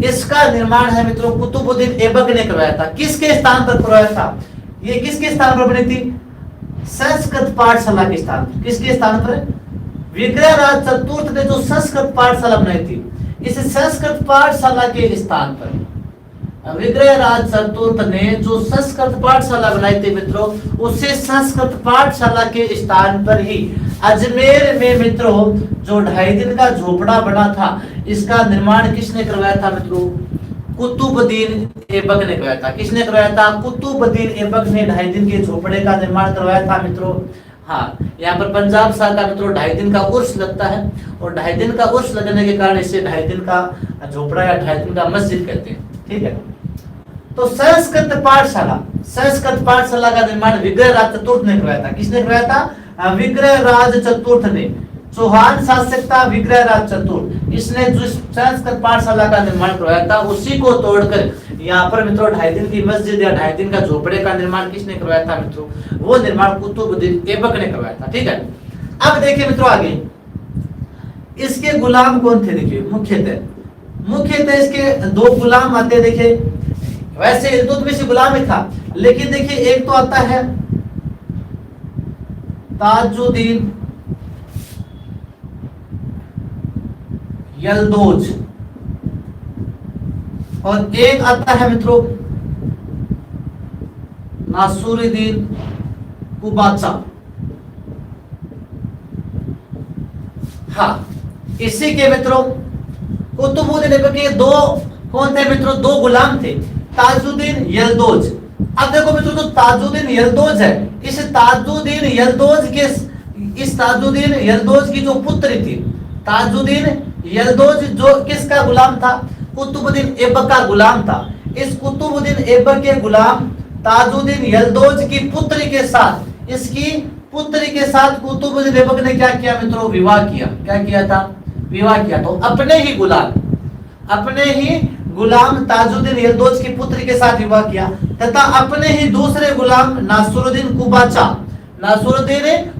इसका निर्माण है मित्रों कुतुबुद्दीन ऐबक ने करवाया था। किसके स्थान पर करवाया था? ये किसके स्थान पर बनी थी? संस्कृत पाठशाला के स्थान पर। किसके स्थान पर? विग्रह राज चतुर्थ ने जो संस्कृत पाठशाला बनाई थी, इस संस्कृत पाठशाला के स्थान पर, विग्रह राज चतुर्थ ने जो संस्कृत पाठशाला बनाई थी मित्रों, उसी संस्कृत पाठशाला के स्थान पर ही अजमेर में मित्रों जो 2.5 दिन का झोपड़ा बना था, इसका निर्माण किसने करवाया था मित्रों? कुतुबुद्दीन ऐबक ने करवाया था। किसने करवाया था? कुतुबुद्दीन ऐबक ने 2.5 दिन के झोपड़े का निर्माण करवाया था मित्रों। हाँ यहाँ पर पंजाब साल का मित्रों 2.5 दिन का उर्स लगता है, और 2.5 दिन का उर्स लगने के कारण इसे 2.5 दिन का झोपड़ा या 2.5 दिन का मस्जिद कहते हैं। ठीक है, तो संस्कृत पाठशाला का निर्माण विग्रह राज चतुर्थ ने करवाया था। किसने करवाया था? विग्रह राज चतुर्थ ने। चौहान शासक था विग्रह राज चतुर्थ, इसने जो संस्कृत पाठशाला का निर्माण करवाया था, उसी को तोड़कर यहाँ पर मित्रों 2.5 दिन की मस्जिद या 2.5 दिन का झोपड़े का निर्माण किसने करवाया था मित्रों? वो निर्माण कुतुबुद्दीन ऐबक ने करवाया था। ठीक है, अब देखिए मित्रों आगे इसके गुलाम कौन थे? देखिए मुख्यतः इसके 2 गुलाम आते। देखिए वैसे इल्तुतमिश गुलाम ही था, लेकिन देखिए एक तो आता है ताजुद्दीन यल्दोज, और एक आता है मित्रों नासुरुद्दीन कुबाचा। हाँ इसी के मित्रों कुतुबुद्दीन ऐबक के 2 कौन थे मित्रों? 2 गुलाम थे, ताजुद्दीन यल्दोज। अब देखो मित्रों, जो ताजुद्दीन यल्दोज है, इस ताजुद्दीन यल्दोज की जो पुत्री थी, ताजुद्दीन यल्दोज जो किसका गुलाम था? कुतुबुद्दीन ऐबक का गुलाम था। इस कुतुबुद्दीन ऐबक के गुलाम ताजुद्दीन यल्दोज की पुत्री के साथ, इसकी पुत्री के साथ कुतुबुद्दीन ऐबक ने क्या किया मित्रों? विवाह किया। क्या किया था? विवाह किया। तो अपने ही गुलाम ताजुद्दीन यल्दोज की पुत्री के साथ विवाह किया, तथा अपने ही दूसरे गुलाम नासुरुद्दीन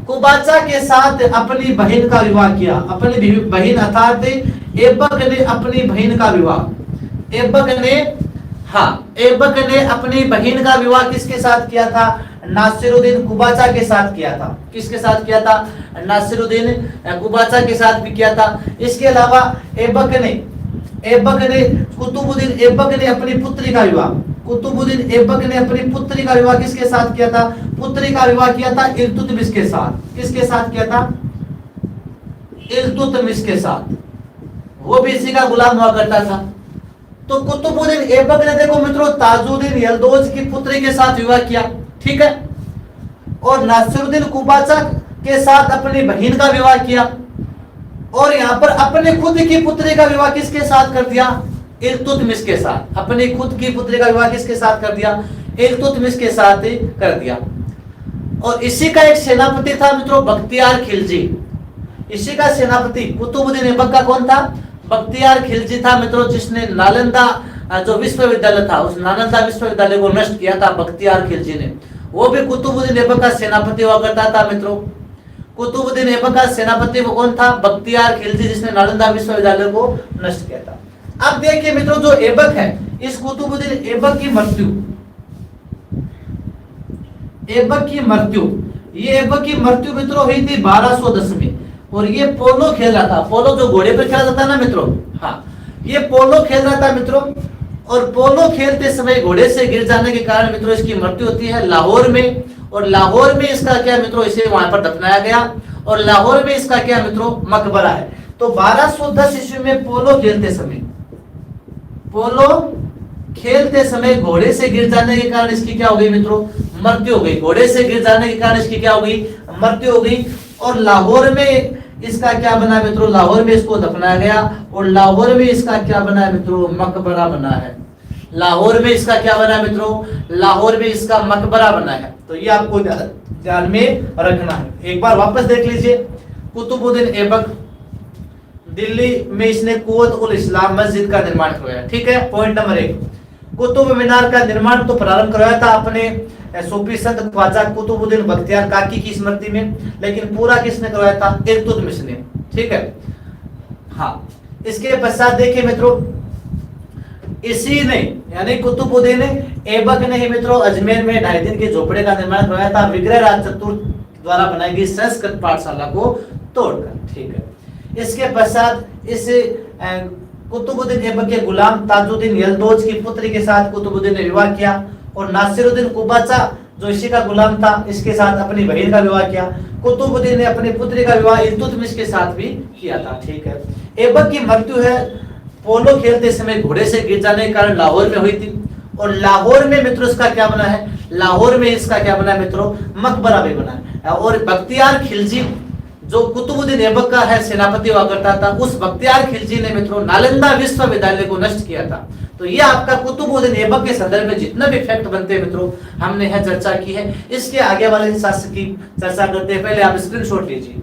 कुबाचा के साथ अपनी बहन का विवाह किया। अपनी बहन अर्थात ऐबक ने अपनी बहन का विवाह, ऐबक ने अपनी बहन का विवाह किसके साथ किया था? नासिरुद्दीन कुबाचा के साथ किया था। किसके साथ किया था? नासिरुद्दीन कुबाचा के साथ भी किया था। इसके अलावा कुतुबुद्दीन ऐबक ने अपनी पुत्री का विवाह, किसके साथ किया था? पुत्री का विवाह किया था इल्तुतमिश के साथ। किसके साथ किया था? इल्तुतमिश के साथ। वो भी इसी का गुलाम हुआ करता था। तो कुतुबुद्दीन ऐबक ने देखो मित्रों ताजुद्दीन यल्दोज की पुत्री के साथ विवाह किया, ठीक है, और नासिरुद्दीन कुबाचा के साथ अपनी बहन का विवाह किया, और यहाँ पर अपने खुद की पुत्री का विवाह किसके साथ कर दिया? इल्तुतमिश के साथ। अपनी खुद की पुत्री का विवाह किसके साथ कर दिया? इल्तुतमिश के साथ कर दिया। और इसी का एक सेनापति था मित्रों बख्तियार खिलजी। इसी का सेनापति कुतुबुद्दीन ऐबक का कौन था? बख्तियार खिलजी था मित्रों, जिसने नालंदा जो विश्वविद्यालय था उस नालंदा विश्वविद्यालय को नष्ट किया था बख्तियार खिलजी ने। वो भी कुतुबुद्दीन ऐबक का सेनापति हुआ करता था मित्रों। कुतुबुद्दीन ऐबक का सेनापति वो कौन था? बख्तियार खिलजी, जिसने नालंदा विश्वविद्यालय को नष्ट किया था। अब देखिए मित्रों, जो ऐबक है, इस कुतुबुद्दीन ऐबक की मृत्यु, ये ऐबक की मृत्यु मित्रों हुई थी 1210 में। और ये पोलो खेल रहा था, पोलो जो घोड़े पर खेला जाता है ना मित्रों, हाँ, ये पोलो खेल रहा था मित्रों। और पोलो खेलते समय घोड़े से गिर जाने के कारण मित्रों इसकी मृत्यु होती है लाहौर में। और लाहौर में इसका क्या मित्रों, इसे वहां पर दफनाया गया। और लाहौर में इसका क्या मित्रों, मकबरा है। तो 1210 ईस्वी में पोलो खेलते समय घोड़े से गिर जाने के कारण इसकी क्या हो गई मित्रों, मृत्यु हो गई। घोड़े से गिर जाने के कारण इसकी क्या हो गई, मृत्यु हो गई। और लाहौर में इसका क्या बना मित्रों, लाहौर में इसको दफनाया गया। और लाहौर में इसका क्या बना मित्रों, मकबरा बना है। लाहौर में इसका क्या बना मित्रों, लाहौर में इसका मकबरा बना है। तो ये आपको ध्यान में रखना है। एक बार वापस देख लीजिए, कुतुबुद्दीन ऐबक दिल्ली में इसने कुव्वत उल इस्लाम मस्जिद का निर्माण करवाया। ठीक है, पॉइंट नंबर 1। कुतुब मीनार का निर्माण तो प्रारंभ करवाया था अपने सूफी संत ख्वाजा कुतुबुद्दीन बख्तियार काकी की स्मृति में, लेकिन पूरा किसने करवाया था, इल्तुतमिश ने। ठीक है, हाँ। इसके पश्चात देखिए मित्रों, इसी ने यानी कुतुबुद्दीन ऐबक ने ही मित्रों अजमेर में 2.5 दिन के झोपड़े का निर्माण करवाया था, विग्रहराज चतुर्थ द्वारा बनाई गई संस्कृत पाठशाला को तोड़कर। ठीक है, इसके पश्चात इस कुतुबुद्दीन ऐबक के गुलाम ताजुद्दीन यल्दौज की पुत्री के साथ कुतुबुद्दीन ने विवाह किया। और नासिरुद्दीन कुबाचा जो इसी का गुलाम था, इसके साथ अपनी बहन का विवाह किया। कुतुबुद्दीन ने अपनी पुत्री का विवाह इल्तुतमिश के साथ भी किया था। ठीक है, ऐबक की मृत्यु है पोलो खेलते समय घोड़े से गिर जाने के कारण लाहौर में हुई थी। और लाहौर में मित्रों इसका क्या बना है, लाहौर में इसका क्या बना है मित्रों, मकबरा भी बना है। और बख्तियार खिलजी जो कुतुबुद्दीन ऐबक का है सेनापति हुआ करता था, उस बख्तियार खिलजी ने मित्रों नालंदा विश्वविद्यालय को नष्ट किया था। तो ये आपका कुतुबुद्दीन ऐबक के संदर्भ में जितने भी फैक्ट बनते हैं मित्रों, हमने यह चर्चा की है। इसके आगे वाले शासक की चर्चा करते हैं। पहले आप स्क्रीनशॉट लीजिए।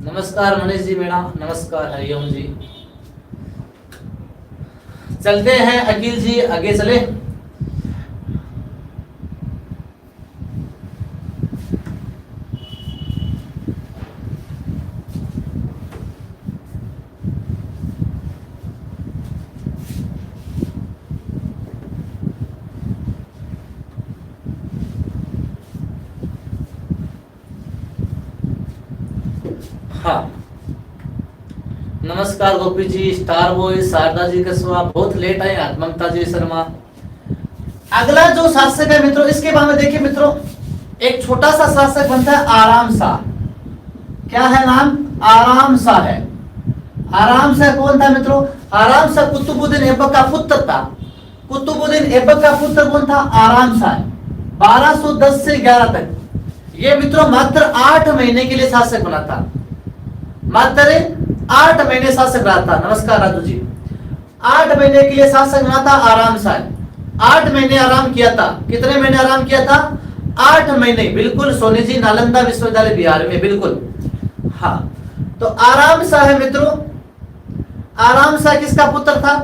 नमस्कार मनीष जी, मेरा नमस्कार, हरिओम जी। चलते हैं अखिल जी, आगे चले। हाँ, नमस्कार गोपी जी, स्टार बॉय, शारदा जी कसवा, बहुत लेट आए, ममता जी शर्मा। अगला जो शासक है मित्रों, इसके बारे में देखिए मित्रों, एक छोटा सा शासक बनता है आराम शाह। क्या है नाम, आराम शाह है। आराम शाह कौन था मित्रों, आराम शाह कुतुबुद्दीन ऐबक का पुत्र था। कुतुबुद्दीन ऐबक का पुत्र कौन था, आराम शाह। 1210 से 11 तक ये मित्रों मात्र 8 महीने के लिए शासक बना था। मात्र 8 महीने शासक रहा था। नमस्कार राजू जी। 8 महीने के लिए शासक बना था आराम शाह। 8 महीने आराम किया था। कितने महीने आराम किया था, 8 महीने। बिल्कुल सोनी जी, नालंदा विश्वविद्यालय बिहार में, बिल्कुल। हाँ, तो आराम शाह है मित्रों। आराम शाह किसका पुत्र था,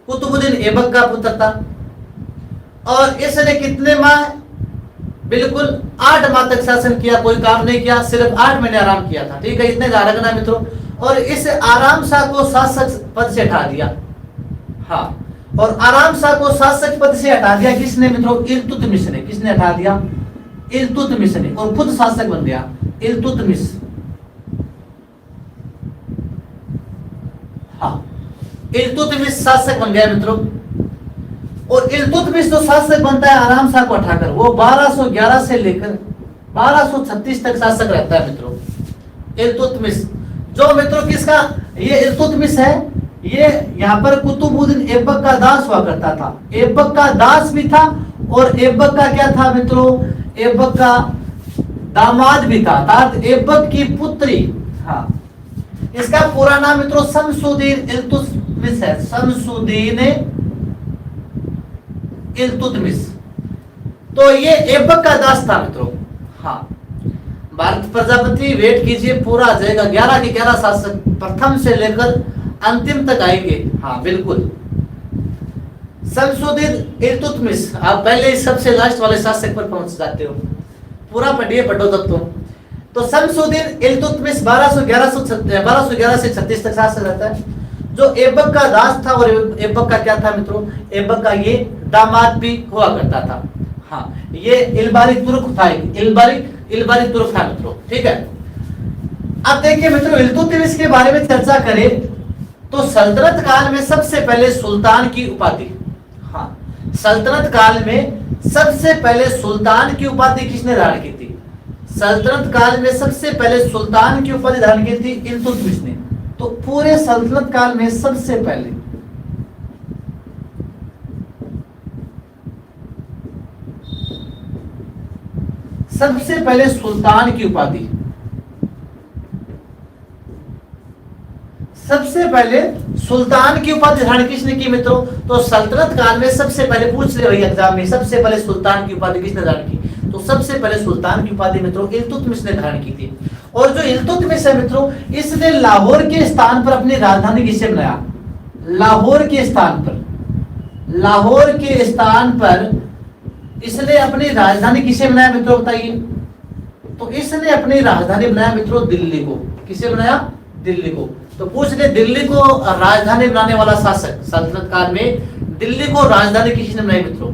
कुतुबुद्दीन ऐबक का पुत्र था। और इसने कितने माह, बिल्कुल 8 माह तक शासन किया, कोई काम नहीं किया, सिर्फ 8 महीने आराम किया था। ठीक है, इतने ध्यान रखना मित्रों। और इस आराम शाह को शासक पद से हटा दिया। हाँ, और आराम शाह को शासक पद से हटा दिया किसने मित्रों, इल्तुतमिश ने। किसने हटा दिया, इल्तुतमिश ने, और खुद शासक बन गया इल्तुतमिश। हाँ, इल्तुतमिश शासक बन गया मित्रों। और इल्तुतमिश जो शासक बनता है आराम शाह को हटाकर, वो 1211 से लेकर 1236 तक शासक रहता है मित्रों। इल्तुतमिश जो मित्रों किसका, ये इल्तुतमिश है, ये यहाँ पर कुतुबुद्दीन ऐबक का दास हुआ करता था। ऐबक का दास भी था और ऐबक का क्या था मित्रों, ऐबक का दामाद भी था, अर्थात ऐबक की पुत्री। हाँ, इसका पूरा नाम मित्रों शमसुद्दीन इल्तुतमिश है, शमसुद्दीन इल्तुतमिश। तो ये ऐबक का दास था मित्रों। हाँ, भारत प्रजापति वेट कीजिए, पूरा आ जाएगा। 11 के 11 शासक प्रथम से लेकर अंतिम तक आएंगे। हाँ बिल्कुल, शमसुद्दीन इल्तुतमिश, आप पहले सबसे लास्ट वाले शासक पर पहुंच जाते हो। पूरा पढ़िए, पढ़ो तब तो शमसुद्दीन इल्तुतमिश 1211 से 36 तक शासक रहता है, जो ऐबक का दास था। और ऐबक का क्या था मित्रों, ऐबक का ये दामाद भी हुआ करता था। हाँ, ये इल्बारी तुर्क था, इल्बारी तुर्क था मित्रों। ठीक है, अब देखिए मित्रों, इल्तुतमिश के बारे में चर्चा करें तो सल्तनत काल में सबसे पहले सुल्तान की उपाधि, हाँ, सल्तनत काल में सबसे पहले सुल्तान की उपाधि किसने धारण की थी? सल्तनत काल में सबसे पहले सुल्तान की उपाधि धारण की थी इल्तुतमिश ने। तो पूरे सल्तनत काल में सबसे पहले सुल्तान की उपाधि, सबसे पहले सुल्तान की उपाधि धारण किसने की मित्रों? तो सल्तनत काल में सबसे पहले, पूछ ले भैया एग्जाम में, सबसे पहले सुल्तान की उपाधि किसने धारण की? तो सबसे पहले सुल्तान की उपाधि मित्रों इल्तुतमिश ने धारण की थी। और जो इल्तुतमिश है मित्रों, इसने लाहौर के स्थान पर अपनी राजधानी किसे बनाया? लाहौर के स्थान पर, लाहौर के स्थान पर इसने अपनी राजधानी किसे बनाया मित्रों, बताइए? तो इसने अपनी राजधानी बनाया मित्रों दिल्ली को। किसे बनाया? दिल्ली को। तो पूछ ले, दिल्ली को राजधानी बनाने वाला शासक सल्तनत काल में दिल्ली को राजधानी किसने बनाई मित्रों?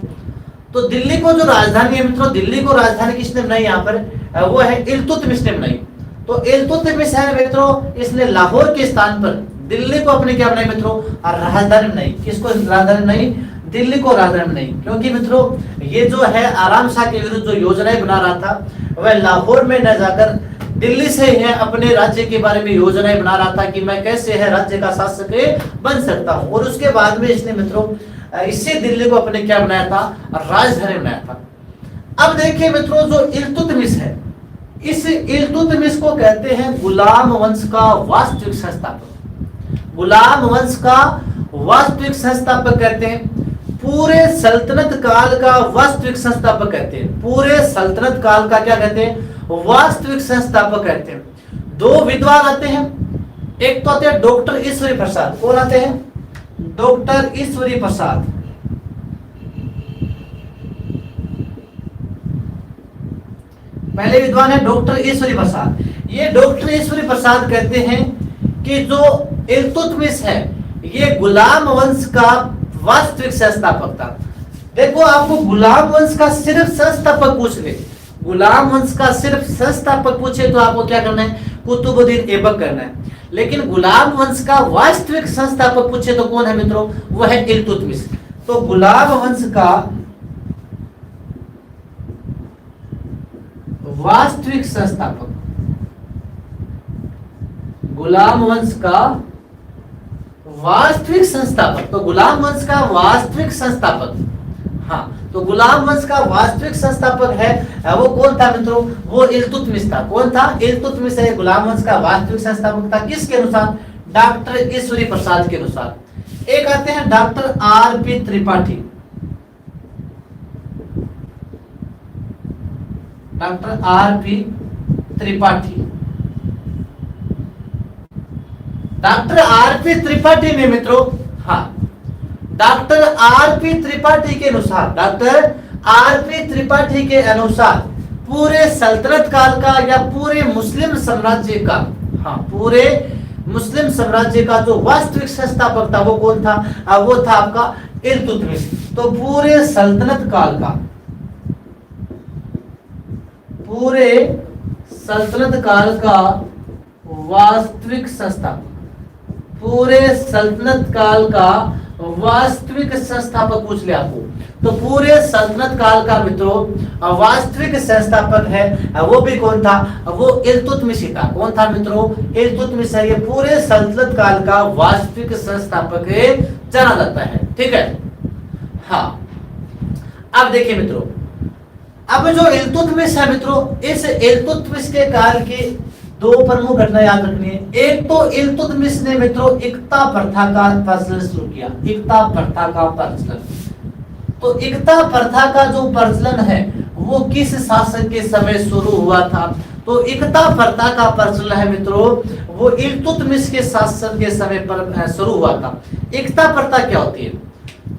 तो दिल्ली को जो राजधानी है मित्रों, दिल्ली को राजधानी किसने बनाई यहाँ पर? वो है इल्तुतमिश ने बनाई। तो इल्तुतमिश है मित्रों, इसने लाहौर के स्थान पर दिल्ली को अपने क्या बनाई मित्रों? राजधानी बनाई। किसको राजधानी बनाई? दिल्ली को राजधानी बनाई। क्योंकि मित्रों ये जो है आराम शाह के विरुद्ध जो योजनाएं बना रहा था, वह लाहौर में न जाकर दिल्ली से है अपने राज्य के बारे में योजनाएं बना रहा था कि मैं कैसे है राज्य का शासक बन सकता हूं। और उसके बाद में इसने मित्रों इससे दिल्ली को अपने क्या बनाया था? राजधानी बनाया था। अब देखिए मित्रों, जो इल्तुतमिश है, इस इल्तुतमिश को कहते हैं गुलाम वंश का वास्तविक संस्थापक। गुलाम वंश का वास्तविक संस्थापक कहते हैं। पूरे सल्तनत काल का वास्तविक संस्थापक कहते हैं। पूरे सल्तनत काल का क्या कहते हैं? वास्तविक संस्थापक कहते हैं। दो विद्वान आते हैं, एक तो आते हैं डॉक्टर ईश्वरी प्रसाद। कौन आते हैं? डॉक्टर ईश्वरी प्रसाद। पहले विद्वान है डॉक्टर ईश्वरी प्रसाद। ये डॉक्टर ईश्वरी प्रसाद कहते हैं कि जो इल्तुतमिश है ये गुलाम वंश का वास्तविक संस्थापक था। देखो, आपको गुलाम वंश का सिर्फ संस्थापक पूछ ले, गुलाम वंश का सिर्फ संस्थापक पूछे तो आपको क्या करना है? कुतुबुद्दीन ऐबक करना है। लेकिन गुलाम वंश का वास्तविक संस्थापक पूछे तो कौन है मित्रों? वह है इल्तुतमिश। तो गुलाम वंश का वास्तविक संस्थापक, गुलाम वंश का वास्तविक संस्थापक, तो गुलाम वंश का वास्तविक संस्थापक, हाँ, तो गुलाम वंश का वास्तविक संस्थापक है वो कौन था मित्रों? वो इल्तुतमिश था। कौन था? इल्तुतमिश है गुलाम वंश का वास्तविक संस्थापक था। किसके अनुसार? डॉक्टर ईश्वरी प्रसाद के अनुसार। एक आते हैं doctor RP. Tripathi. Doctor RP. Tripathi. Doctor RP. Tripathi ने मित्रों, हाँ, डॉक्टर आर.पी. त्रिपाठी के अनुसार, डॉक्टर आर.पी. त्रिपाठी के अनुसार पूरे सल्तनत काल का या पूरे मुस्लिम साम्राज्य का, हाँ, पूरे मुस्लिम साम्राज्य का जो वास्तविक संस्थापक था वो कौन था? वो था आपका इल्तुतमिश। तो पूरे सल्तनत काल का, पूरे सल्तनत काल का वास्तविक संस्थापक, पूरे सल्तनत काल का वास्तविक संस्थापक पूछ ले आपको। तो पूरे सल्तनत काल का मित्रों वास्तविक संस्थापक है वो भी कौन था? वो इल्तुतमिश ही था। कौन था मित्रों? इल्तुतमिश है। ये पूरे सल्तनत काल का वास्तविक संस्थापक जाना जाता है। ठीक है। हाँ, अब देखिए मित्रों, अब जो इल्तुतमिश है मित्रों, इस इल्तुतमिश के काल की दो प्रमुख घटना याद रखनी है। एक तो इल्तुतमिश ने मित्रों इक्ता प्रथा का प्रचलन शुरू किया। इक्ता प्रथा का प्रचलन, तो इक्ता प्रथा का जो प्रचलन है वो किस शासक के समय शुरू हुआ था? तो इक्ता प्रथा का प्रचलन है मित्रों वो इल्तुतमिश के शासन के समय पर शुरू हुआ था। इक्ता प्रथा क्या होती है?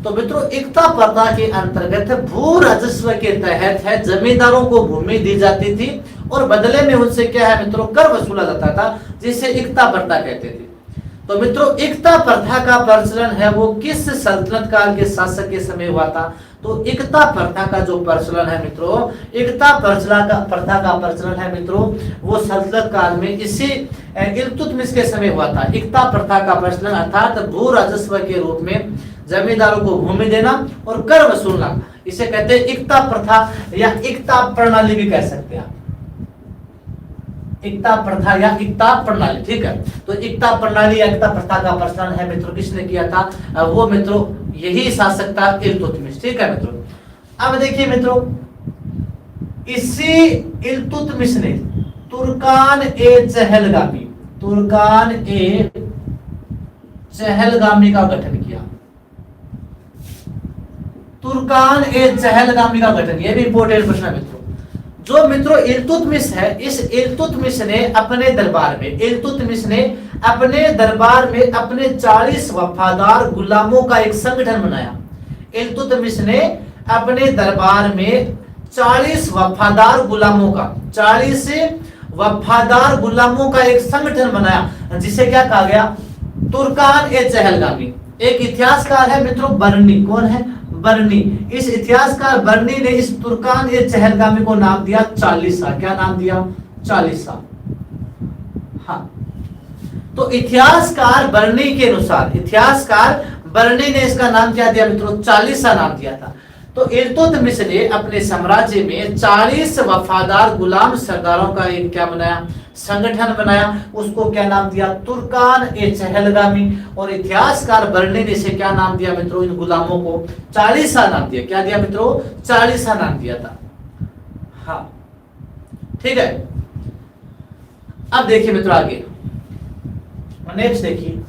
तो मित्रों इक्ता प्रथा के अंतर्गत भू राजस्व के तहत है जमींदारों को भूमि दी जाती थी और बदले में उनसे क्या है मित्रों कर वसूला जाता था, जिसे इक्ता प्रथा कहते थे। तो मित्रों इक्ता प्रथा का प्रचलन है वो किस सल्तनत काल के शासक के समय हुआ था? तो इक्ता प्रथा का जो प्रचलन है मित्रों, इक्ता प्रथा का प्रचलन है मित्रों वो सल्तनत काल में इसी इल्तुतमिश के समय हुआ था। इक्ता प्रथा का प्रचलन अर्थात भू राजस्व के रूप में जमींदारों को भूमि देना और कर वसूलना, इसे कहते हैं इक्ता प्रथा या इक्ता प्रणाली भी कह सकते हैं आप। इक्ता प्रथा या इक्ता प्रणाली, ठीक है। तो इक्ता प्रणाली या इक्ता प्रथा का प्रचलन है मित्रों किसने किया था? वो मित्रों यही शासक था इल्तुतमिश। ठीक है मित्रों। अब देखिए मित्रों इसी इल्तुतमिश ने तुर्कान ए चहलगामी का गठन किया। तुर्कान ए चहलगामी का गठन, यह भी इंपोर्टेंट प्रश्न है मित्रों। जो मित्रों इल्तुतमिश है, इस इल्तुतमिश ने अपने दरबार में अपने 40 वफादार गुलामों का एक संगठन बनाया। इल्तुतमिश ने अपने दरबार में 40 वफादार गुलामों का एक संगठन बनाया, जिसे क्या कहा गया? तुर्कान ए चहलगामी। एक इतिहासकार है मित्रों बर्नी। कौन है? बर्नी। इस इतिहासकार बर्नी ने इस तुर्कान ए चहलगामी को नाम दिया चालीसा। क्या नाम दिया? चालीसा। हाँ, तो इतिहासकार बर्नी के अनुसार बर्नी ने इसका नाम क्या दिया मित्रों? चालीसा नाम दिया था। तो इल्तुतमिश ने अपने साम्राज्य में 40 वफादार गुलाम सरदारों का एक क्या बनाया? संगठन बनाया। उसको क्या नाम दिया? तुर्कान ए चहलगामी। और इतिहासकार बर्नी ने इसे क्या नाम दिया मित्रों? इन गुलामों को चालीसा नाम दिया। क्या दिया मित्रों? चालीसा नाम दिया था। हाँ, ठीक है। अब देखिए मित्रों आगे, नेक्स्ट देखिए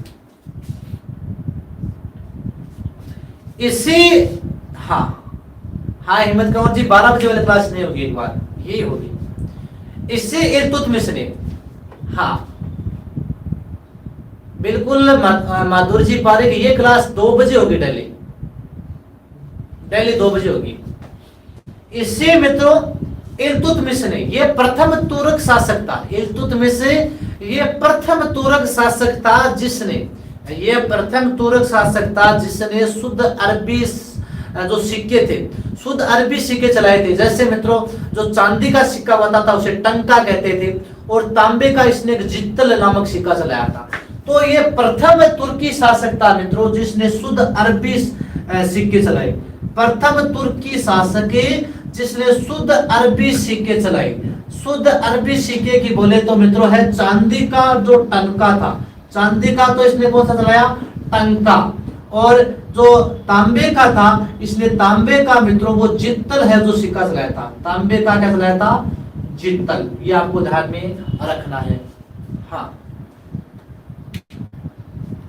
इसी हाँ हिम्मत कंवर जी 12 बजे वाली क्लास नहीं होगी, एक बार यही होगी। इससे इल्तुतमिश ने बिल्कुल माधुरी जी पारे की ये क्लास 2 बजे होगी, डेली 2 बजे होगी। इससे मित्रों इल्तुतमिश ने ये प्रथम तुर्क शासक था। इल्तुतमिश ये प्रथम तुर्क शासक था जिसने शुद्ध अरबी जो सिक्के थे, शुद्ध अरबी सिक्के चलाए थे। जैसे मित्रों जो चांदी का सिक्का होता था उसे टंका कहते थे, और तांबे का इसने जित्तल नामक सिक्का चलाया था। तो ये प्रथम तुर्की शासक था मित्रों जिसने शुद्ध अरबी सिक्के चलाए। प्रथम तुर्की शासक जिसने शुद्ध अरबी सिक्के चलाए। शुद्ध अरबी सिक्के की बोले तो मित्रों है चांदी का जो टंका था, चांदी का तो इसने कौन सा चलाया? टंका। और जो तांबे का था इसने तांबे का मित्रों वो जित्तल है जो सिक्का चलाया था। तांबे का क्या चलाया था? जित्तल। ये आपको ध्यान में रखना है। हाँ,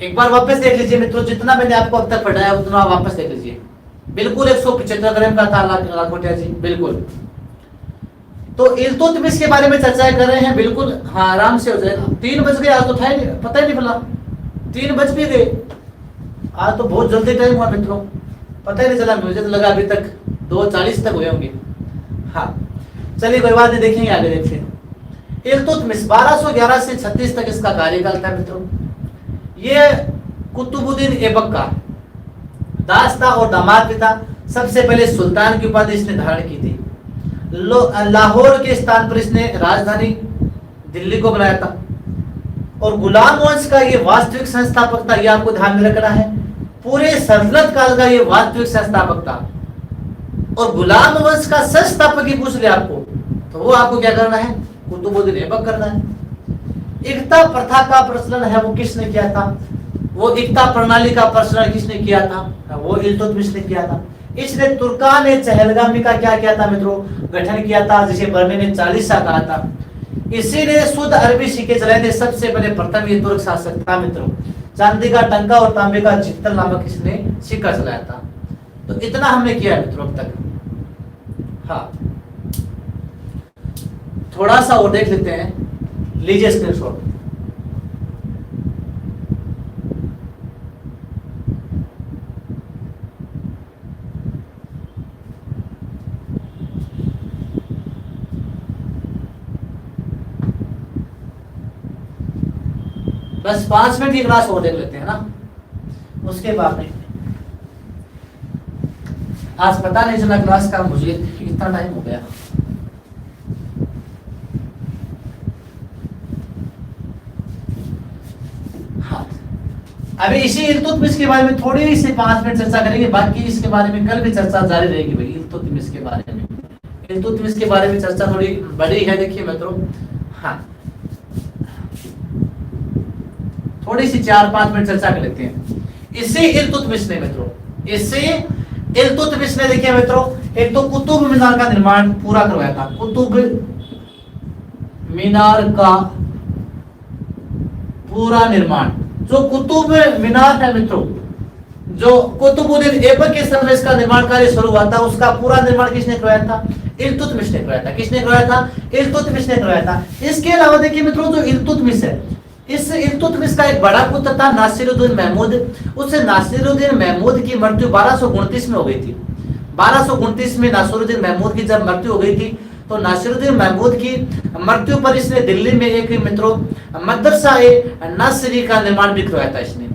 एक बार वापस देख लीजिए मित्रों, जितना मैंने आपको अब तक पढ़ाया उतना वापस देख लीजिए। बिल्कुल 175 ग्राम का था लाखोटिया जी, बिल्कुल। तो इल्तुतमिश के बारे में चर्चा कर रहे हैं, बिल्कुल हाँ आराम से हो जाएगा। 3 बज गए आज तो था ही नहीं, पता ही नहीं चला 3 बज भी गए। आज तो बहुत जल्दी टाइम हुआ मित्रों, पता ही नहीं चला। मुझे तो लगा अभी तक 2:40 तक हुए होंगे। हाँ चलिए कोई बात नहीं, देखेंगे आगे। देखिए इल्तुतमिश 1211 से 36 तक इसका कार्यकाल था मित्रों। ये कुतुबुद्दीन ऐबक का दास था और दामाद भी था। सबसे पहले सुल्तान की उपाधि इसने धारण की थी। लाहौर के स्थान पर इसने राजधानी दिल्ली को बनाया था। और गुलाम वंश का ये वास्तविक संस्थापक था, ये आपको ध्यान में रखना है। पूरे सल्तनत काल का ये वास्तविक संस्थापक था। और गुलाम वंश का संस्थापक ही पूछ ले आपको, तो वो आपको क्या करना है, कुतुबुद्दीन ऐबक करना है। एकता प्रथा का प्रचलन है वो किसने किया था, वो एकता प्रणाली का प्रचलन किसने किया था, वो इल्तुतमिश ने किया था। इसने तुर्कान ए चहलगामी का क्या किया था मित्रों, गठन किया था, जिसे बर्ने ने 40 कहा था। इसी ने शुद्ध अरबी सिक्के चलाए थे, सबसे पहले प्रथम ये तुर्क शासक था मित्रों। चांदी का टंका और तांबे का जित्तल नामक इसने सिक्का चलाया था। तो इतना हमने किया है मित्रों अब तक। हाँ, थोड़ा सा और देख लेते हैं, लीजिए स्क्रीनशॉट। बस 5 मिनट की क्लास और देख लेते हैं ना, उसके बाद में आज पता नहीं चला क्लास का, मुझे इतना टाइम हो गया। हाँ, अभी इसी इल्तुतमिश के बारे में थोड़ी सी 5 मिनट चर्चा करेंगे, बाकी इसके बारे में कल भी चर्चा जारी रहेगी भाई। इल्तुतमिश के बारे में, इल्तुतमिश के बारे में चर्चा थोड़ी बड़ी है, देखिए मित्रों। हाँ, थोड़ी सी 4-5 मिनट चर्चा कर लेते हैं। इसी इल्तुतमिश ने मित्रों, इसी इल्तुतमिश ने देखिए मित्रों, एक तो कुतुब मीनार का निर्माण पूरा करवाया था। कुतुब मीनार का पूरा निर्माण, जो कुतुब मीनार है मित्रों, जो कुतुबुद्दीन ऐबक के समय इसका निर्माण कार्य शुरू हुआ था, उसका पूरा निर्माण किसने करवाया था, इल्तुतमिश ने करवाया था। किसने करवाया था, इल्तुतमिश ने करवाया था। इसके अलावा देखिए मित्रों, जो इल्तुतमिश है, इस इल्तुतमिश का एक बड़ा पुत्र था नासिरुद्दीन महमूद। उससे नासिरुद्दीन महमूद की मृत्यु 1229 में हो गई थी। 1229 में नासिरुद्दीन महमूद की जब मृत्यु हो गई थी, तो नासिरुद्दीन महमूद की मृत्यु पर इसने दिल्ली में एक मित्रों मदरसा ए नासिरी का निर्माण भी करवाया था इसने।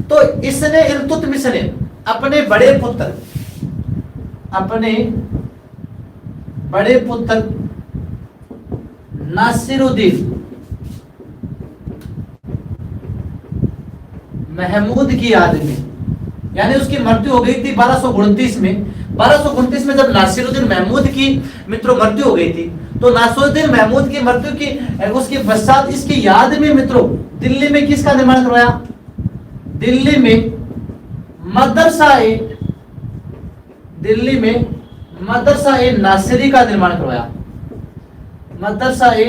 तो इसने इल्तुतमिश ने अपने बड़े पुत्र नासिरुद्दीन महमूद की याद में, यानी उसकी मृत्यु हो गई थी 1229 में। 1229 में जब नासिरुद्दीन महमूद की मित्रों मृत्यु हो गई थी, तो नासिरुद्दीन महमूद की मृत्यु की उसके पश्चात इसकी याद में मित्रों दिल्ली में किसका निर्माण करवाया, दिल्ली में मदरसा ए नासिरी का निर्माण करवाया। मदरसा ए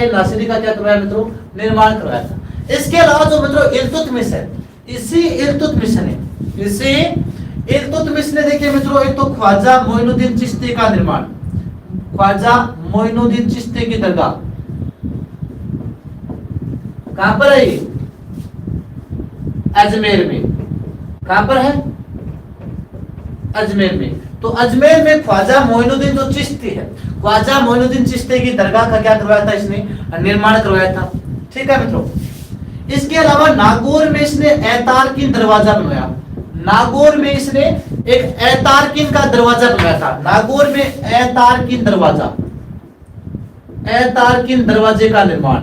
नासिरी का क्या करवाया मित्रों, निर्माण करवाया था। इसके अलावा जो मित्रों इल्तुतमिश है, इसी इल्तुतमिश ने देखिए मित्रों, एक तो ख्वाजा मोइनुद्दीन चिश्ती का निर्माण, ख्वाजा मोइनुद्दीन चिश्ती की दरगाह कहां पर है, अजमेर में। कहां पर है, अजमेर में। तो अजमेर में ख्वाजा मोइनुद्दीन जो चिश्ती है, ख्वाजा मोइनुद्दीन चिश्ती की दरगाह का क्या करवाया था, इसने निर्माण करवाया था। ठीक है मित्रों। इसके अलावा नागौर में इसने ऐतारकिन दरवाजा बनवाया। नागौर में इसने एक ऐतारकिन का दरवाजा बनवाया था। नागौर में ऐतारकिन दरवाजे का निर्माण।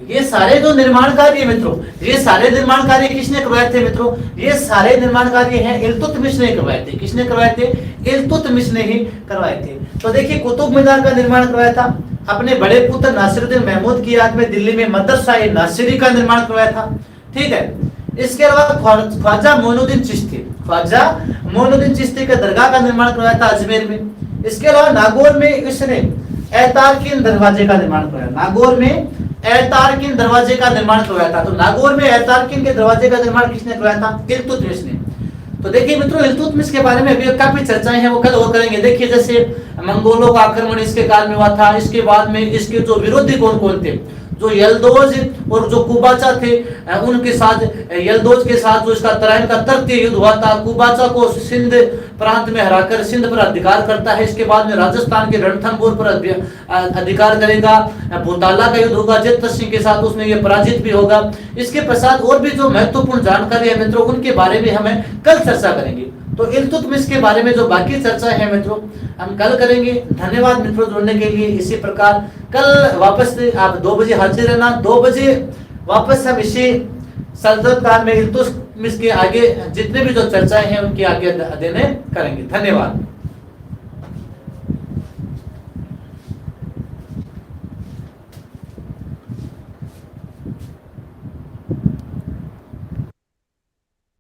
ये सारे जो निर्माण कार्य मित्रों, ये सारे निर्माण कार्य किसने करवाए थे मित्रों, ये सारे निर्माण कार्य हैं इल्तुतमिश ने करवाए थे। किसने करवाए थे, इल्तुतमिश ने ही करवाए थे। तो देखिए कुतुब मीनार का निर्माण करवाया था, अपने बड़े पुत्र नासिरुद्दीन महमूद की याद में दिल्ली में मदरसा ए नासिरी का निर्माण करवाया था। ठीक है। इसके अलावा ख्वाजा मोइनुद्दीन चिश्ती के दरगाह का निर्माण करवाया था अजमेर में। इसके अलावा नागौर में इसने ऐतारकिन दरवाजे का निर्माण करवाया। नागौर में ऐतारकिन दरवाजे का निर्माण करवाया था। तो नागौर में ऐतारकिन के दरवाजे का निर्माण किसने करवाया था, इल्तुतमिश ने। तो देखिए मित्रों, इल्तुतमिश के बारे में अभी काफी चर्चाएं हैं, वो कल और करेंगे। देखिए जैसे मंगोलों का आक्रमण इसके काल में हुआ था। इसके बाद में इसके जो विरोधी कौन कौन थे, जो यल्दोज और जो कुबाचा थे, उनके साथ यल्दोज के साथ जो इसका तराइन का तर्क युद्ध हुआ था। कुबाचा को सिंध प्रांत में हराकर सिंध पर अधिकार करता है। इसके बाद में राजस्थान के रणथंभौर पर अधिकार करेगा। भूताला का युद्ध होगा जेतल सिंह के साथ, उसमें ये पराजित भी होगा। इसके पश्चात और भी जो महत्वपूर्ण जानकारी है मित्रों, उनके बारे में हमें कल चर्चा करेंगे। तो इल्तुतमिश के बारे में जो बाकी चर्चा है मित्रों, हम कल करेंगे। धन्यवाद मित्रों जुड़ने के लिए। इसी प्रकार कल वापस आप 2 बजे हाजिर रहना। 2 बजे वापस हम इसी सल्तनत काल में इल्तुतमिश के आगे जितने भी जो चर्चाएं हैं उनकी आगे अध्ययन करेंगे। धन्यवाद।